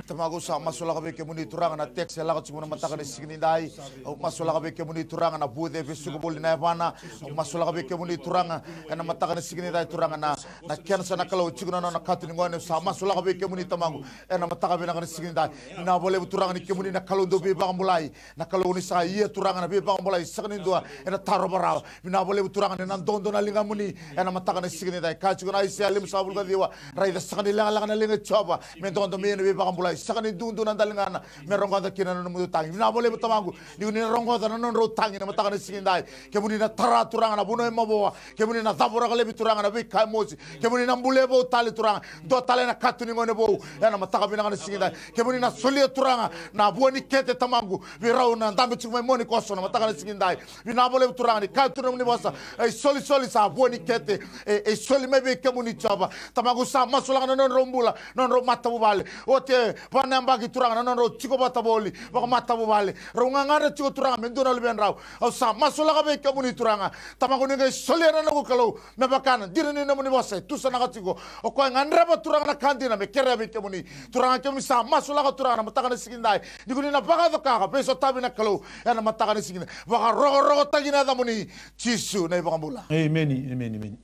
tamago sa masula ka kemuni turanga na text la ka tsuna mataka ni signi dai masula ka kemuni turanga na bude besugo bol na bana masula ka kemuni turanga na mataka ni signi dai turanga na kensa na kala tsuna na katuni ngone sa masula ka kemuni tamago na mataka bena ka signi dai na bole turanga ni kemuni na kalo do be ba mulai na kalo ni sa ye turanga na be ba mulai sagni do na taro bara na bole turanga na dondo na linga muni na mataka ni signi dai ka tsuna isi alim sabul ka diwa rai da sagni la na linga choba men dondo me be mulai sakani dundu na dalingana merongo da kina no mudu tangi na bole butamangu ni rongo da no ro tangi na mataka ni sigindai kemuni na tara turanga na buno maboa kemuni na dabura kale bituranga na bika mozi kemuni na mbule bo tali turanga do tale na katuni ngone bo na mataka bina na sigindai kemuni na soli turanga na buoni kete tamangu virau na ndambe chuma moni koso na mataka ni sigindai bina bole turanga ni katuni ni bosa ai soli sa buoni kete e soli mebe kemuni chaba tamangu sa masula no rombula no ro matabu bale ote pana mbaki turanga no ro chiko bata boli baka matabu bale ronga ngara chiko turanga mendona leben raw au sa masula ka be kemuni turanga tamangu ni soli na no kalo me bakana direne no ni bosa tu sana ka chiko o ko ngandra ba turanga na kandina me kere be kemuni turanga kemuni sa masula ka turanga mataka ni sigindai diguni na baka do ka peso tabi na kalo na mataka ni sigindai baka rogo tagina da muni chisu na baka amen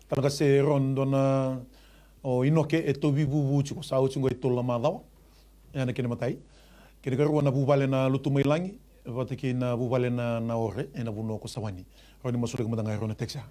talaka se rondona o inoke e to bibu chiko sa o chingo e to lama dawa ana kene matai kene garwa na bubale na lutumai langi vateke na bubale na ore ena buno ko sawani roni masule ko madanga rona texa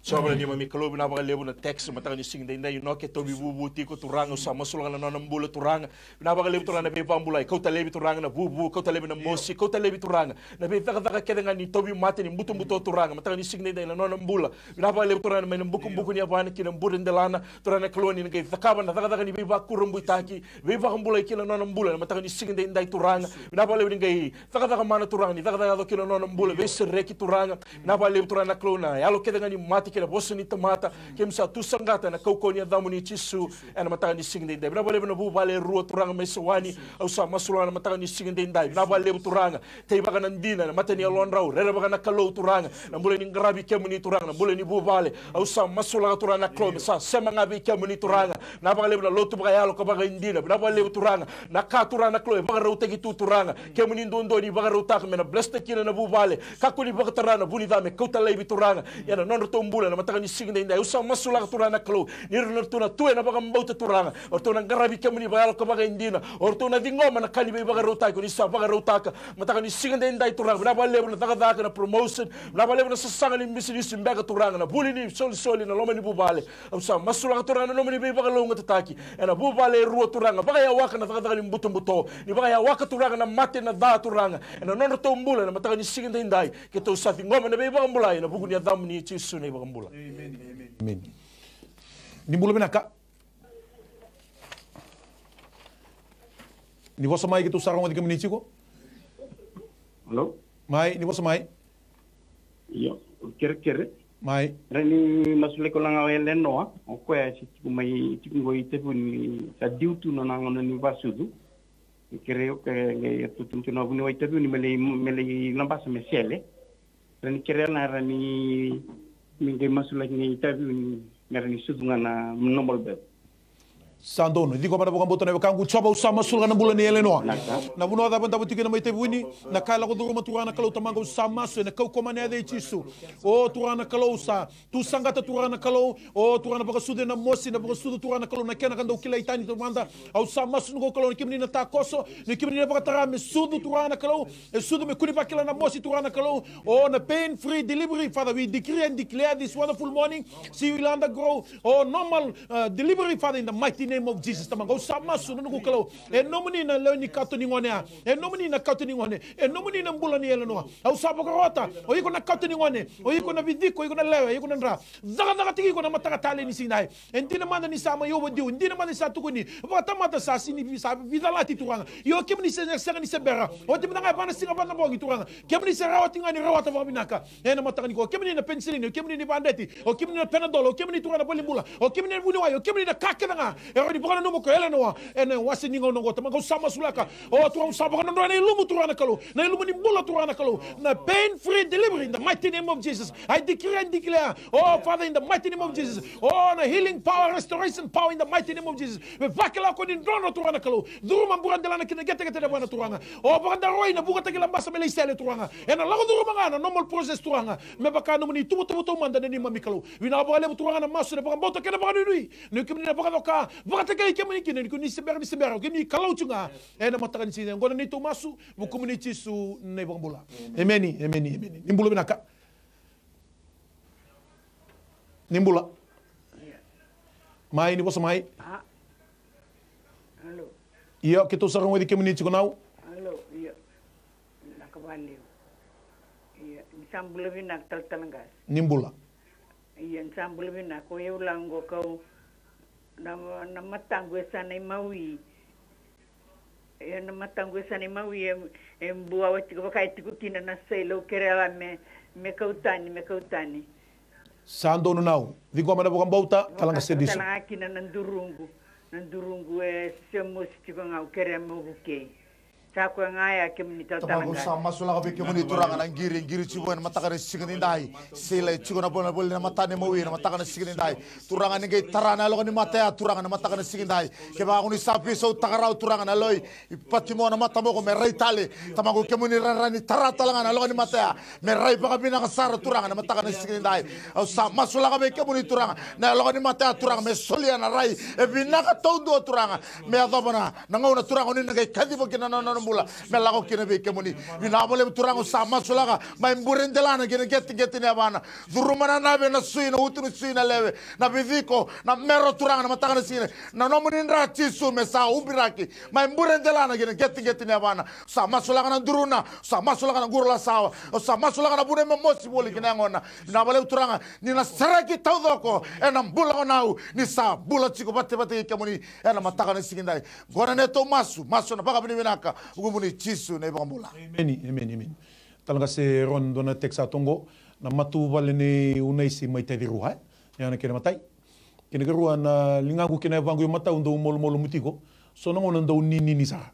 Sobra ni mami kalau bina bagai lebu na text mataka ni sing dindai no ke to bibu tiko turanga sa masula na nambula turanga bina bagai lebu turanga be bambulai kau talebi turanga na bubu kau talebi na mosi kau talebi turanga na be taka kedenga ni tobi mate ni butu turanga mataka ni sing dindai na nambula bina bagai lebu turanga mai buku ni abana ki namburin delana turanga koloni ni ke takaba na taka ni be ba kurumbu taki be ba bambulai ki na nambula mataka ni sing dindai turanga bina bagai lebu ni taka mana turanga ni taka do ki na nambula be sereki turanga bina bagai lebu turanga kolona yalo kedenga ni mate tomata que na bossa ni tomata que msa tu sangata na kaukonia damuni chisu ena mataka ni singde ndai na bale na bu bale rua turanga mesawani au sa masula na mataka ni singde ndai na bale turanga tei baka nandina na matani alonrau rera baka na kalau turanga na bule ni ngarabi kemuni turanga na bule ni bu bale au sa masula turanga klome sa sema ngabi kemuni turanga na baka na lotu baka yalo ka baka indina na bale turanga na ka turanga klome baka rauta ki tu turanga kemuni ndondo ni baka rauta ka mena blesta kina na bu bale kakuni baka tarana buni dame kauta leibi turanga yana non tombula na mataka ni singde ndai au sa masula turanga klo ni rtuna tu na baka mbauta turanga ortuna ngarabi kemuni baka ka baka indina ortuna dingoma na kali baka rauta ko ni sa baka rauta ka mataka ni singde ndai turanga na bale na daga na promotion na bale na sasanga ni misini simbaga turanga na buli ni soli na loma ni bubale au sa masula turanga no ni baka longa tataki na bubale ruo turanga baka ya waka na daga ni mbuto ni baka ya waka turanga na mate na da turanga na non tombula na mataka ni singde ndai ke to sa dingoma na baka mbulai na buku ni adam ni chisu ni baka mbula amen ni mbula benaka ni vosa mai ke tu sarong di kemini ko halo mai ni vosa mai yo kere mai rani masule ko langa wele no o ko ya ci ko mai ci ko ite buni sa diutu no nangono ni basudu kere o ke ngai tutun no buni wite buni mele lambasa mesele rani kere na rani mi ngai masule ngai ite buni merani sudunga na nomol be Sandono, digo para bokan botone kangu chaba usama sulga na bulan ele no. Na buno da banda butike na maite buni na kala ko duro maturana kalau tamanga usama so na kau komane de chisu. O turana kalau sa tu sangata turana kalau o turana baka sude na mosi na baka sude turana kalau na kena kanda ukila itani to manda au sama su ngo kalau kimni na takoso ni kimni na baka tara me sudu turana kalau e sudu me kuni bakila na mosi turana kalau o na pain free delivery. Father, we decree and declare this wonderful morning see we land grow o normal delivery, Father, in the mighty name of Jesus. Tamanga usama su no kalau e nomuni na leoni kato ni ngone e nomuni na kato ni ngone e nomuni na mbula ni eleno au sabo karota o iko na kato ni ngone o iko na vidiko iko na lewe iko na ndra zaga tiki iko na mataka tale ni sinai endina manda ni sama yo wodi endina manda sa tukuni bata mata sa sini sa vidalati turanga yo kimni se ni sebera o timna ga bana singa bana bongi turanga kimni se rawati ngani rawata ba binaka e na mataka ni ko kimni na penicillin kimni ni bandeti o kimni na panadol o kimni turanga bolimbula o kimni na buni wayo kimni na kakena e di bana no ko ele no ene wasi ningo no gota mango sama sulaka o tu sabo no na ilumu turana kalo na ilumu ni mbula turana kalo na pain free delivery in the mighty name of Jesus. I decree and declare, oh Father, in the mighty name of Jesus, oh na healing power, restoration power in the mighty name of Jesus. We vakela ko din dono turana kalo duru mambura de la na kina gete de bana turanga o banda roi na buka tegela mbasa mele sele turanga ena lago duru mangana normal process turanga me baka no ni tumo manda ni mamikalo wina bale turanga na masu de baka boto kena baka nui ni kimni na baka doka baka tegela kemni kini ni sebera kini kalau chunga ena matakan sini ngona ni to masu bu community su ne bambula emeni nimbula binaka nimbula mai ni bosa mai halo iya kita sarang wedi community ko naw halo iya nakabaliw iya sambula binak taltalangas nimbula iya sambula binak ko yulango ko na matangwe sana maui e na matangwe sana maui e mbua wati ko kai tikutina na selo kerela me kautani sando no naw digo mana bokam bauta talanga sedisu talanga kina nandurungu e semos tiko ngau keremo buke Sako ngaya kemunita talanga sama sula ka kemuni turanga na ngiri chibo na mataka na sigini dai sila chigo na bona bolina matane mowi na mataka na sigini dai turanga ni ngai tarana lo ni mataya turanga na mataka na sigini dai ke ba ko ni sapi so takarau turanga na loi patimo na matamo ko me reitale tamago kemuni rani tarata talanga na lo ni mataya me rai pa bina ka sara turanga na mataka na sigini dai au sama sula ka kemuni turanga na lo ni mataya turanga me solia na rai e bina ka tondo turanga me adobana na ngau na turanga ni ngai kadibo kina na mula melago kene be kemuni minabole turango sama sulaga mai mburendelana kene get ne abana durumana na be na suina utunu suina lewe na biviko na mero turanga na mataka na sine na nomuni ndra chisu mesa ubiraki mai mburendelana kene get ne abana sama sulaga na duruna sama sulaga na gurla sawa sama sulaga na bune mosi boli kene ngona minabole turanga ni na saraki tawdoko ena mbula nau ni sa bula chiko bate kemuni ena mataka na sikindai gona ne to masu na baka bini binaka ugumuni chisu na ibambula amen talanga se ron dona teksa tongo na matu vale ni unaisi mai te ruha ya na kena matai kena garua na lingangu kena vangu yo mata undo molo molo mutiko so na ngona ndo nini sa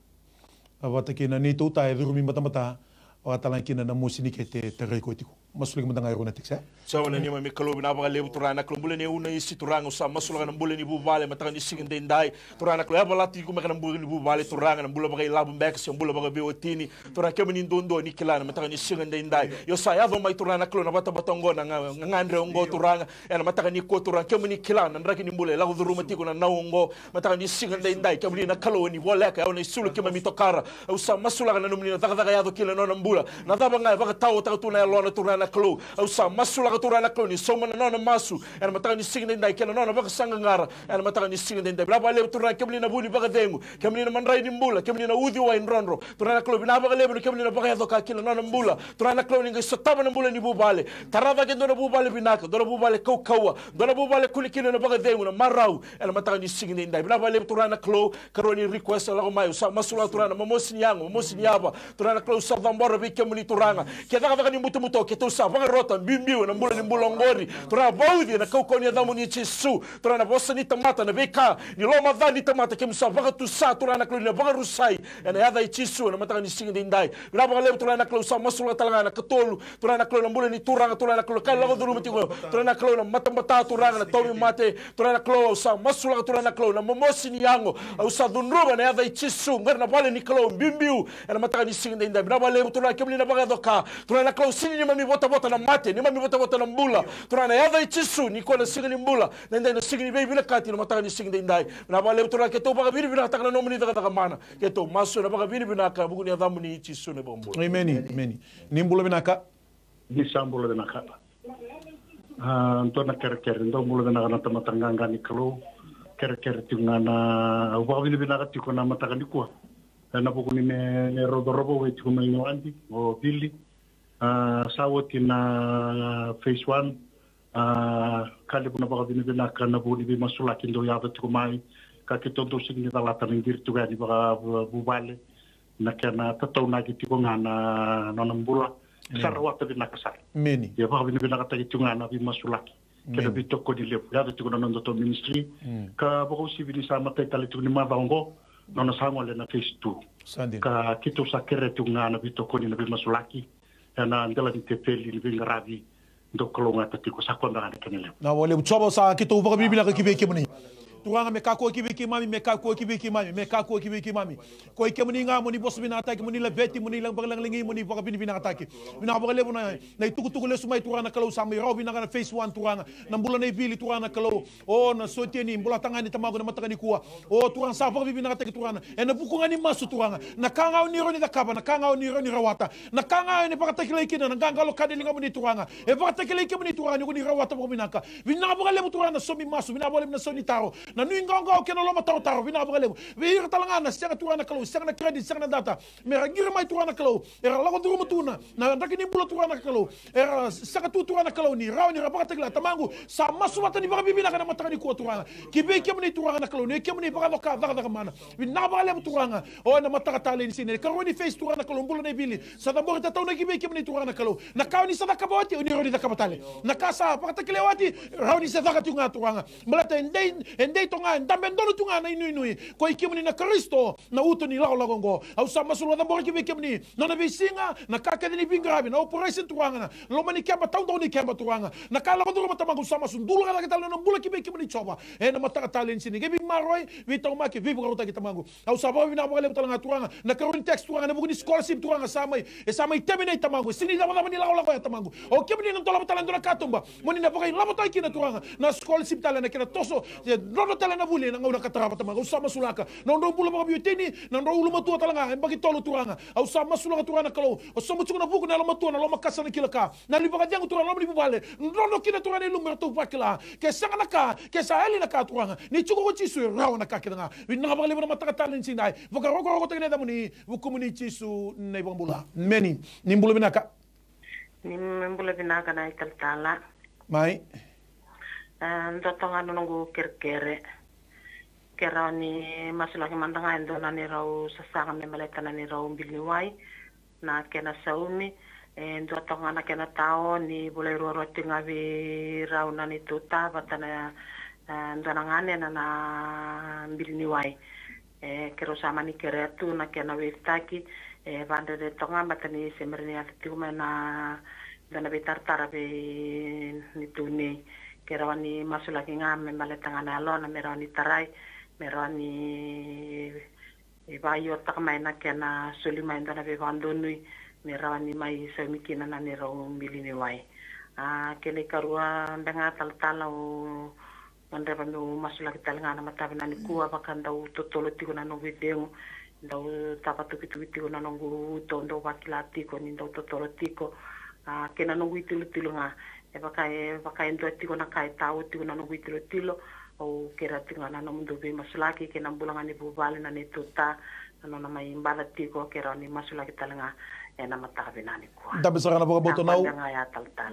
avata kena ni to ta e rumi mata mata o atalan kena na mosini ke te reko tiko masulik mata ngai rona teksa so na ni me kalo bina ba lebu turana kalo bule ni unaisi turanga sa masula na bule ni bu vale mata ni sigende ndai turana kalo ba lati ko mekana bule ni bu vale turanga na bule ba labu mbek se bule ba beotini turana kemi ni ndondo ni kilana mata ni sigende ndai yo sa ya mai turana kalo na bata batongo na ngandre ngo turanga ena mata ni ko turanga kemi ni kilana ndaki ni bule la uduru matiko na naongo mata ni sigende ndai kemi na kalo ni wala ka ona isulu kema mitokara usa masula na numni na daga ya do kilana na mbula na daba ngai ba tau tu na lona turana kalo usa masula ka turana kalo ni soma na nona masu ena mata ni sigende ndai kena nona ba sanga ngara ena mata ni sigende ndai bla le turana kemi na buli ba dengu kemi na mandrai ni mbula kemi na udi wa inronro turana kalo bina ba le kemi na ba ya do ka kilana na mbula turana kalo ni ngai sotaba na mbula ni bubale tarava ke dona bubale binaka dona bubale kaukawa dona bubale kulikina na ba dengu na marau ena mata ni sigende ndai bla le turana kalo karoni request la mai usa masula turana mamosi yango mamosi yaba turana kalo sa dambora bi kemi ni turanga ke daga ni mutu mutu ke to sa ba rota bimbiu na mbula ni mbula ngori turana baudi na kaukoni adamu ni chisu turana bosa ni tamata na beka ni loma dha ni tamata ke musa ba tu sa turana kalo ni ba rusai ena yada i chisu na mata ni sigende ndai bla le turana kalo sa masula talanga na katolu turana kalo na mbula ni turanga turana kalo kala la duru mutiko turana kalo na mata turanga na tomi mate turana kalo sa masula turana kalo na momosi ni yango usa dunruba na yada i chisu ngar na bale ni kalo bimbiu ena mata ni sigende ndai bla le turana kemli na ba doka turana kalo sini ni mami bota na mate ni mami bota na mbula turana yada i chisu ni kona sigende mbula na ndai na sigende baby na kati na mata ni sigende ndai na bale turana ke to ba biri bina takana no muni daga mana ke to maso na ba biri bina ka bugu ni adamu ni chisu ne bombo amen ni mbula binaka di sambula binaka ntona kere ndo mbula binaka na tamatanga ni kalo kere tingana ubabili binaka tiko na mataka ni kwa na bugu ni me robo we tiko mai no andi o bili sawoti na phase 1 kali kuna baga binaka na bugu ni masula kindo ya tiko mai ka ke tonto signi dala taningir tu gadi baga bubale na kana tatau na ki tiko ngana nona mbula sarwa ta binaka sar meni ya baga binaka ta ki ngana bi masulaki kena bitoko di lepu ya tiko nona ndoto ministry ka bago sibili sama ta tali tu ni mabango nona sango le na phase 2 ka kito sakere tu ngana bitoko ni na bi masulaki na ndela di tepeli ni bi ngarabi ndokolonga ta tiko sakonda ni kenele na wale uchobo sa kito baga bibila ka kibeke muni turanga me kako kibiki mami me kako kibiki mami me kako kibiki mami ko ike muni nga muni boss bina ataki muni la veti muni lang baglang lingi muni baga bina ataki bina bagale na tuku le sumai turanga kalau samai raw bina na phase 1 turanga na mbula na vili turanga kalau o na sotieni mbula tangani tamago na matangani kuwa o turanga sa baga bina ataki turanga e na bukunga ni masu turanga na kanga ni roni da kaba na kanga ni roni rawata na kanga ni baga takile kina na ganga lo kadeli muni turanga e baga takile kina muni turanga ni rawata baga bina ka bina bagale turanga somi masu bina bagale na soni taro na nui ngao kena loma taro bina bagale vi talangana sanga turana kalau sanga credit sanga data mera gira mai turana kalau era lago duru mutuna na ndaki ni bula turana kalau era sanga turana kalau ni raw ni rabaka tegla tamangu sa masumata ni baga bibina kana mataka ni ko turana kibe kemni turana kalau ni kemni baga ka daga mana bina bagale turana o na mataka tale ni sine karoni face turana kalau bula ni bili sa da borita tawna kibe kemni turana kalau na kawni sa dakaboti ni rodi dakabotale na kasa pakata kelewati raw ni sa dakatunga turana malata endei tonga ndambe ndono tunga na inui ko ikimni na Kristo na uto ni lao lagongo au sama sulu da borki ikimni na bisinga na kaka ni bingrabi na operation tuanga lo mani kamba taundo ni kamba tuanga na kala koduro matamangu sama sundulu kala kita na bula ikimni choba e na mataka talen sini gebi maroi vi toma ke vi bugota kita mangu au sabo vi na bole talanga tuanga na karun text tuanga na buguni scholarship tuanga samai e samai temine tamangu sini da mani lao lago tamangu o kimni na tola talanga katumba moni na bokai labo tai kina tuanga na scholarship talana kina toso no talana bule na ngau na katarapa tama au sama sulaka na ndo bula ba bioteni na ndo uluma tua talanga bagi tolo turanga au sama sulaka turanga kalau o somo tsuna buku na loma tua na loma kasana kilaka na libaga jangu turanga loma bubale ndo kina turanga lumber to pakila ke sanga naka ke sa eli naka turanga ni chuko chisu rawa naka kidanga winna ba le na mataka talin sindai voka rogo tene da muni vukumuni chisu nei bambula meni ni mbula binaka na ikaltala mai ndotonga nungu kerkere kerani masulaki mandanga endo na ni rau sasanga me maleta na ni rau mbiliwai na kena saumi ndo tonga na kena tao ni boleh ruaro tinga vi rauna ni tuta batana ndanangane na mbili ni wai kero sama ni keretu na kena wistaki bande de tonga batani semerni atiuma na dana betartara be ni tuni kero ni masula kinga me maletanga na lona mero ni tarai mero ni ibayo takmai na kena sulima ndana be bandonui merawani mai semikina na nero milini wai kene karua ndanga tal o mande pa no masula kitalanga na matabina ni kuwa bakanda u totolo tiko na no video ndau tapatu kitu na no tondo bakilati ko ni ndau totolo tiko kena no witilu nga baka ndo tiko na kai tau tiko na no witilu o kera tinga na no mundo be masula ki kena bulanga ni bubale na ni tuta na na mai mbala tiko kera ni masula kitalanga ena matabinani ko dabe sarana boka boto nau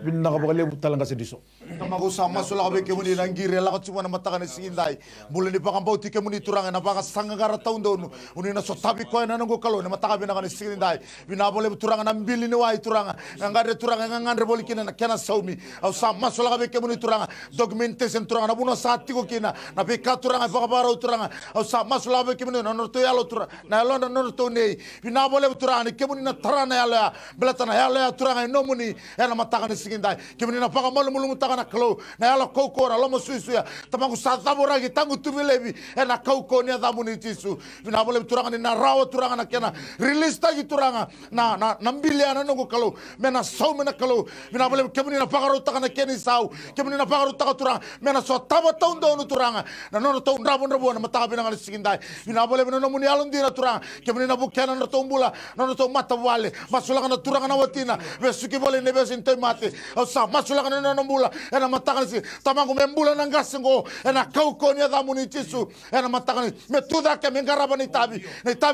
binna boka lebu talanga sediso tamago sama sula be kemuni nangire la cuma na mataka ni sindai mulani pakam bauti kemuni turanga na baka sangara taundonu uni na sotabi ko na ngo kalo na mataka bina ni sindai bina bole turanga na mbili ni wai turanga ngare turanga ngandre boli kina na kena saumi au sama sula be kemuni turanga documentation turanga na buno sati ko kina na be ka turanga baka baro turanga au sama sula be kemuni na norto yalo turanga na londa norto nei bina bole turanga ni kemuni na tarana yala belatana yala turanga nomuni ena mataka ni sindai kemuni na paka malu mulu mutaka na kalo na yala koko ra lomo suisu ya tamangu satabora ki tangu tuvilevi ena koko ni adamu ni tisu vina bole turanga ni na rawa turanga na kena release tagi turanga na mbili ana nongo kalo mena sau mena kalo vina bole kemuni na paka rutaka na keni sau kemuni na paka rutaka turanga mena so taba taundo no turanga na nono tau ndrabo na mataka bina ngani sindai vina bole vina nomuni alundira turanga kemuni na bukena na tombula nono tau mata wale masula kana turanga na watina besuki bole ne besin mate au sa masula kana no mbula ena mataka si tamangu membula na ngasengo ena kauko ni adamu ni tisu ena mataka ni metuda ke mengaraba ni tabi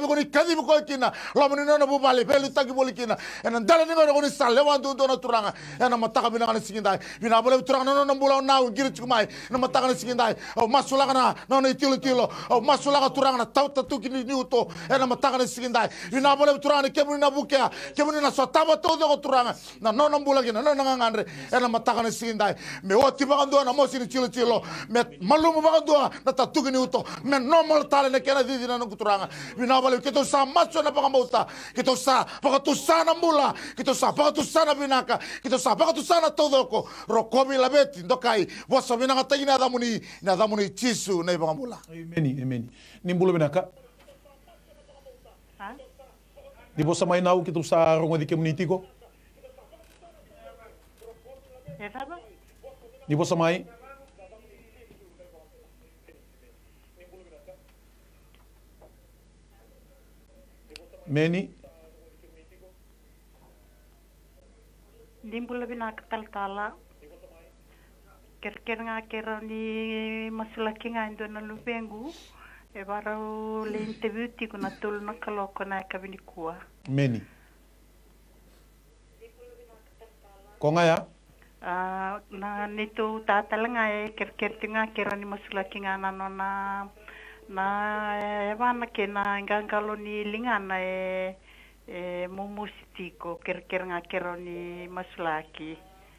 ko ni kadi ko kina lo ni no bubale belu tagi bole kina ena ndala ni ko ni sale wandu do na turanga ena mataka bina kana singindai bina bole turanga no mbula na ngiri chumai na mataka ni singindai au masula kana no ni tilo au masula ka turanga na tauta tukini ni uto ena mataka ni singindai bina bole turanga kemuni na bukea kemuni na sotaba todo ko turanga na no mbula kina no ngandre ena mataka ni singindai me oti bagando na mosi ni tilo me malumu bagando na tatuki ni uto me normal tale na kena didi na kuturanga bina bale kito sa macho na pakamauta kito sa pakatusa na mula kito sa pakatusa na binaka kito sa pakatusa na todo ko rokobi labeti ndokai bosa binaka tagina adamuni chisu na pakamula amen nimbulo binaka di bosa mai nau kito sa rongo di community ko di bosa mai meni dimbula bina tal-tala ker nga kera ni masulaki nga indo na lupengu e barau le interview ti kuna tulu na kaloko na kabini kuwa meni ko nga ya na nito tatalanga e ker tinga kera ni masulaki nga na ebana ke na ngangalo ni lingana mumusitiko ker nga kero ni masulaki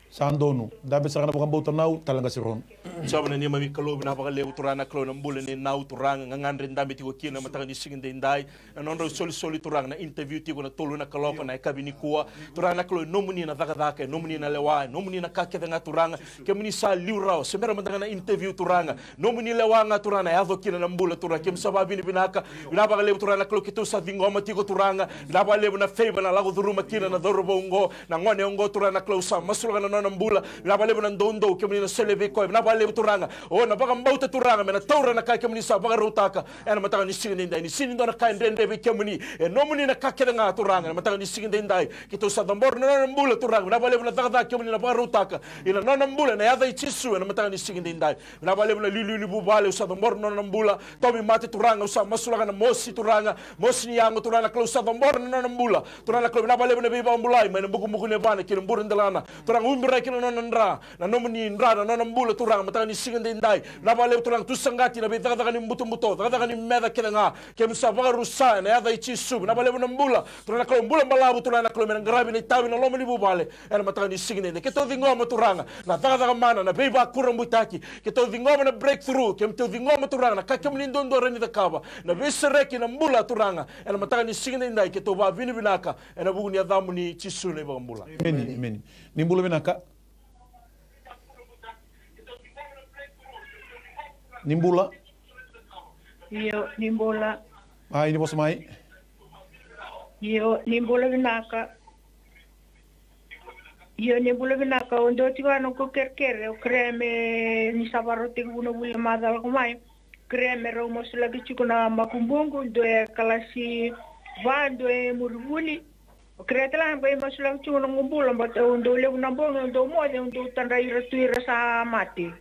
sandonu dabe sarana bakam bauta nau talanga siron sabana ni mami kalo na baka lewu turana kalo na mbule ni nau turanga ngandre ndambe tiko kina mataka ni singinde ndai na nondo soli turanga na interview tiko na tolu na kaloko na kabini kuwa turana kalo nomuni na daka nomuni na lewa nomuni na kake nga turanga kemuni sa liurao semera mataka na interview turanga nomuni lewa nga turana ya kina na mbule turanga kem sababi ni binaka na baka lewu turana kalo kito sa vingoma tiko turanga na baka lewu na favor na lago duruma kina na dorobo ngo na ngone ngo turana kalo sa masula na nambula na bale na ndondo kemuni na seleve ko na bale turanga o na baka mbauta turanga mena taura na kai kemuni sa baka rutaka ena mataka ni singinde ni sinindo na kai ndende be kemuni nomuni na kakeda nga turanga na mataka ni singinde ndai kito sa dambor na nambula turanga na bale na daga kemuni na baka rutaka ina na nambula na yada ichisu na mataka ni singinde ndai na bale na lulu bubale sa dambor na nambula tobi mate turanga sa masula na mosi turanga mosi ni yango turanga klo sa dambor na nambula turanga klo na bale na be bambulai mena buku ne bana kirumbur ndalana turanga burai kina non ndra na no ni ndra na non mbula turanga matanga ni singende ndai na bale turang tusangati na bitaga daga ni mbuto daga ni meda kina ke msava rusa na ya ichi sub na bale na mbula turana kalo mbula malabu turana kalo men grabi ni tawi na lomo ni bubale na matanga ni singende ke to vingoma turanga na daga mana na beba kurambutaki ke to vingoma na breakthrough ke to vingoma turanga na kakem ni ndondo reni da kaba na besereki na mbula turanga na matanga ni singende ndai ke to ba vini binaka na bugu ni adamu ni chisu ne ba mbula amen ni mbula binaka Nimbula. Iyo, Nimbula. Ah, ini bos mai. Iyo, Nimbula binaka. Iyo, Nimbula binaka. Ondo tiga nungko kerkere. Kreme ni sabaro tinguno bula madal kumai. Kreme romo sulagi chukuna makumbungu. Doe kalasi vando e murubuli. Kretela mbai masulagi chukuna ngumbula. Bata ondo lewu nambongo. Ondo moade. Ondo tanda ira sa mati.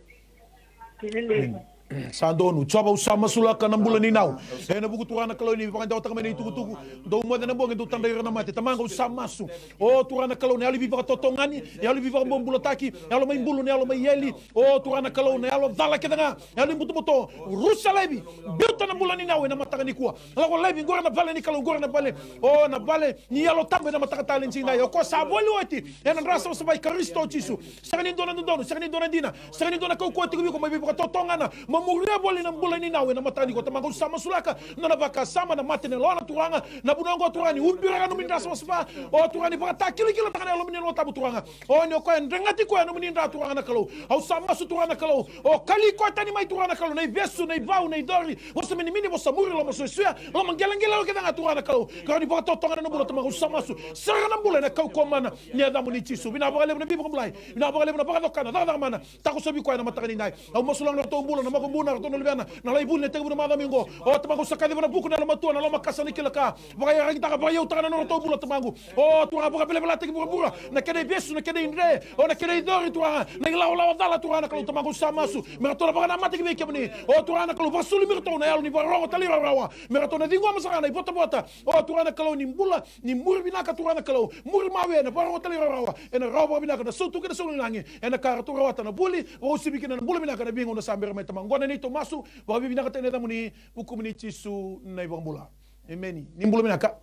Kile Sandonu, coba usah masulaka na bulan ninaw. Na buku turana kalau ini pakai daw takame tugu-tugu. Do mo na bong do tanda na mate. Tamanga usah masu. Oh turana kalau ne ali biba totongani, ya ali biba bombula taki, ya lo main bulu ne alo mai yeli. Oh turana kalau ne alo dala kedanga, ya ali butu-butu. Rusa lebi. Biuta na bulan ninaw na mataka ni kuwa. Lago lebi gora na vale ni kalau gora na vale. Oh na vale ni alo tambe na mataka talin sinda. Yo ko saboli oti. Na rasa sa bai Kristo Jesu. Sakani dona sakani dona dina. Sakani dona ko ko tigu ko mai biba totongana. Mamuria boli na mbula ni nawe na matani ko tamango sama sulaka na navaka sama na matene lona turanga na bunongo turani umbira no mindra spa o turani pa takili kila takana lo minelo tabu turanga o ni ko ndengati ko no mindra turanga na kalo au sama su turanga kalo o kali ko tani mai turanga kalo nei vesu nei vau nei dori o se mini mo samuri lo mo sosia lo mangelangela lo kedanga turanga kalo ko ni pa totonga no mbula tamango sama su sera na mbula na ko mana ni adamu ni tisu bina ba lebe na bibo mblai na ba lebe na ba dokana da mana tako sobi ko na matani nai au mosulang no to mbula na buna to no lena na lai bune te buna mingo o tamango sakadi buna buku na matua na loma kasani kilaka baya rangi taka baya utana no to bula tamango o tu ra bele bela te bura na kede besu na kede inde o na kede dori tu na la dala tu na kalau tamango samasu me to na mate ke bni o tu na kalau vasuli me to na yalo ni ro tali rawa me to na dingo masaka na bota o tu na kalau ni mbula ni murbina ka tu na kalau murmawe na ro tali rawa en rawa bina ka so tu ke so langi en ka tu rawa na buli o sibiki na bula bina ka bingo na samber me tamango na nito masu wa bibi naka tene damuni hukum ni tisu na ibang bula emeni nimbula minaka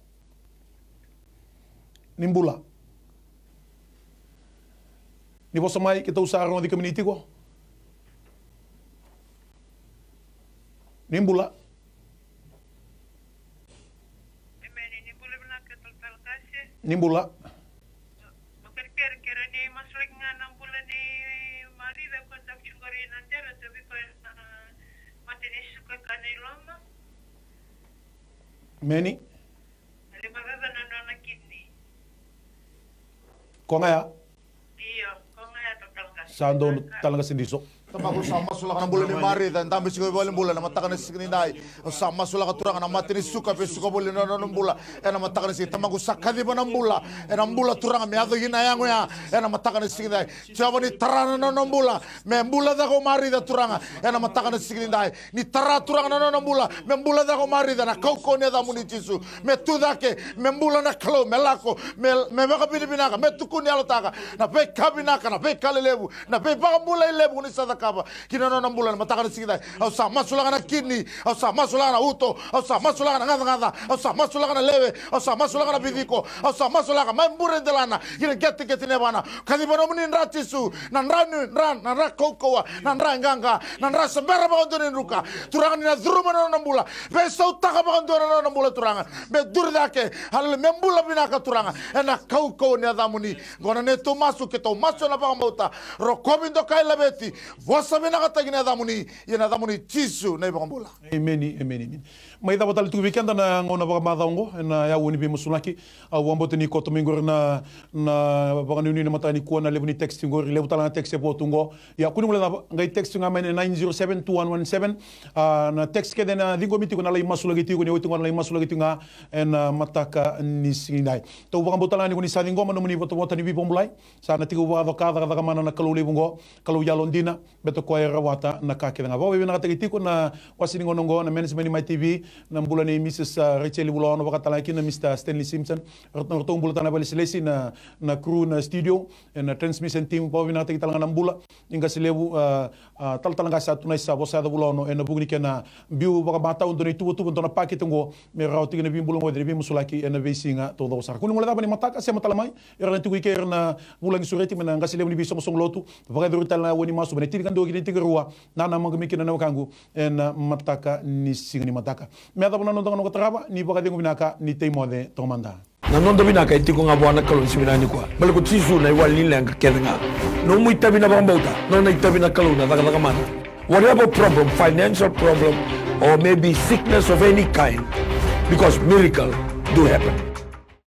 nimbula ni bosa mai kita usaharon di community ko nimbula emeni nimbula minaka total kasi nimbula kere ni masulik nga ng bula ni marida ko sa chungari nandera sabi ko Meni? Konga ya? Iya, konga ya total kasi. Sando talaga sindiso. Tamago sama sula kana bulan ni mari dan tambe sigo bolen bulan na matakana sikni dai sama sula ka turanga na matini suka pe suka bolen no bula ena matakana si tamago sakadi bana bula ena bula turanga me ado gina yango ya ena matakana sikni dai jawani tarana no bula me bula da ko mari da turanga ena matakana sikni dai ni tara turanga no bula me bula da ko mari da na koko ne da muni jisu me tudake me bula na kalo me lako me baka binaka me tukuni alotaka na pe kabinaka na pe kalelebu na pe baka bula ilebu ni sadaka kina no bulan matakana sikida au sa masulanga na kini au sa masulanga na uto au sa masulanga na ngada au sa masulanga na lewe au sa masulanga na bidiko au sa masulanga mambure delana kina gete ne bana kadi bono munin ratisu na ra kokoa na nganga na ra sembara ba ondone ruka turanga na druma no bula be sau taka ba ondone no bula turanga be durdake hal membula binaka turanga ena koko ne adamuni gona ne to masu ke to masu na ba mauta rokobindo kai labeti Wasabi nakatagina damuni yana damuni tisu na ibang bola. Amen. May dapat tali tu weekend na ngona baka madaongo na ya woni bi musulaki wambo tini ko tomingor na baka ni na matani ko na lebu ni text ngor lebu tala text po tungo ya kunu mula ngai text nga men 9072117 na text ke na dingo miti ko na lai masulagi ti ko ni oito na lai masulagi tinga en mataka ni sinai to baka botala ni ko ni sadingo mano muni boto ni bi pomulai sana tigo baka kada mana na kalu lebungo kalu yalondina beto ko era wata na ka kira ngabo we na tiko na wasini ngonongo na management my TV na mbula ni Mrs Rachel Bulono wakatala na Mr Stanley Simpson rotong mbula tana bali selesi na crew na studio na transmission team po na tiki talanga mbula inga silebu tal talanga sa tunai sa bosa da Bulono na bugni kena biu baka bata undo ni tu na pakitungo me rauti na bimbulu mo de musulaki na vesinga todo sa kuni mula ni mataka se matalamai era tu ke na bulang sureti na nga silebu ni biso mosong lotu baka durutal na woni masu bene tiri do gini tigarua nana magamiki na kangu na mataka ni singani mataka me ada bono ndongo traba ni baka dengu binaka ni teimode tomanda na nondo binaka itiko nga bwana kalon siminani kwa bal ko tisu na iwal nilang kedenga no mu itabi na bambauta no na itabi na kaluna daga mana whatever problem, financial problem or maybe sickness of any kind, because miracle do happen.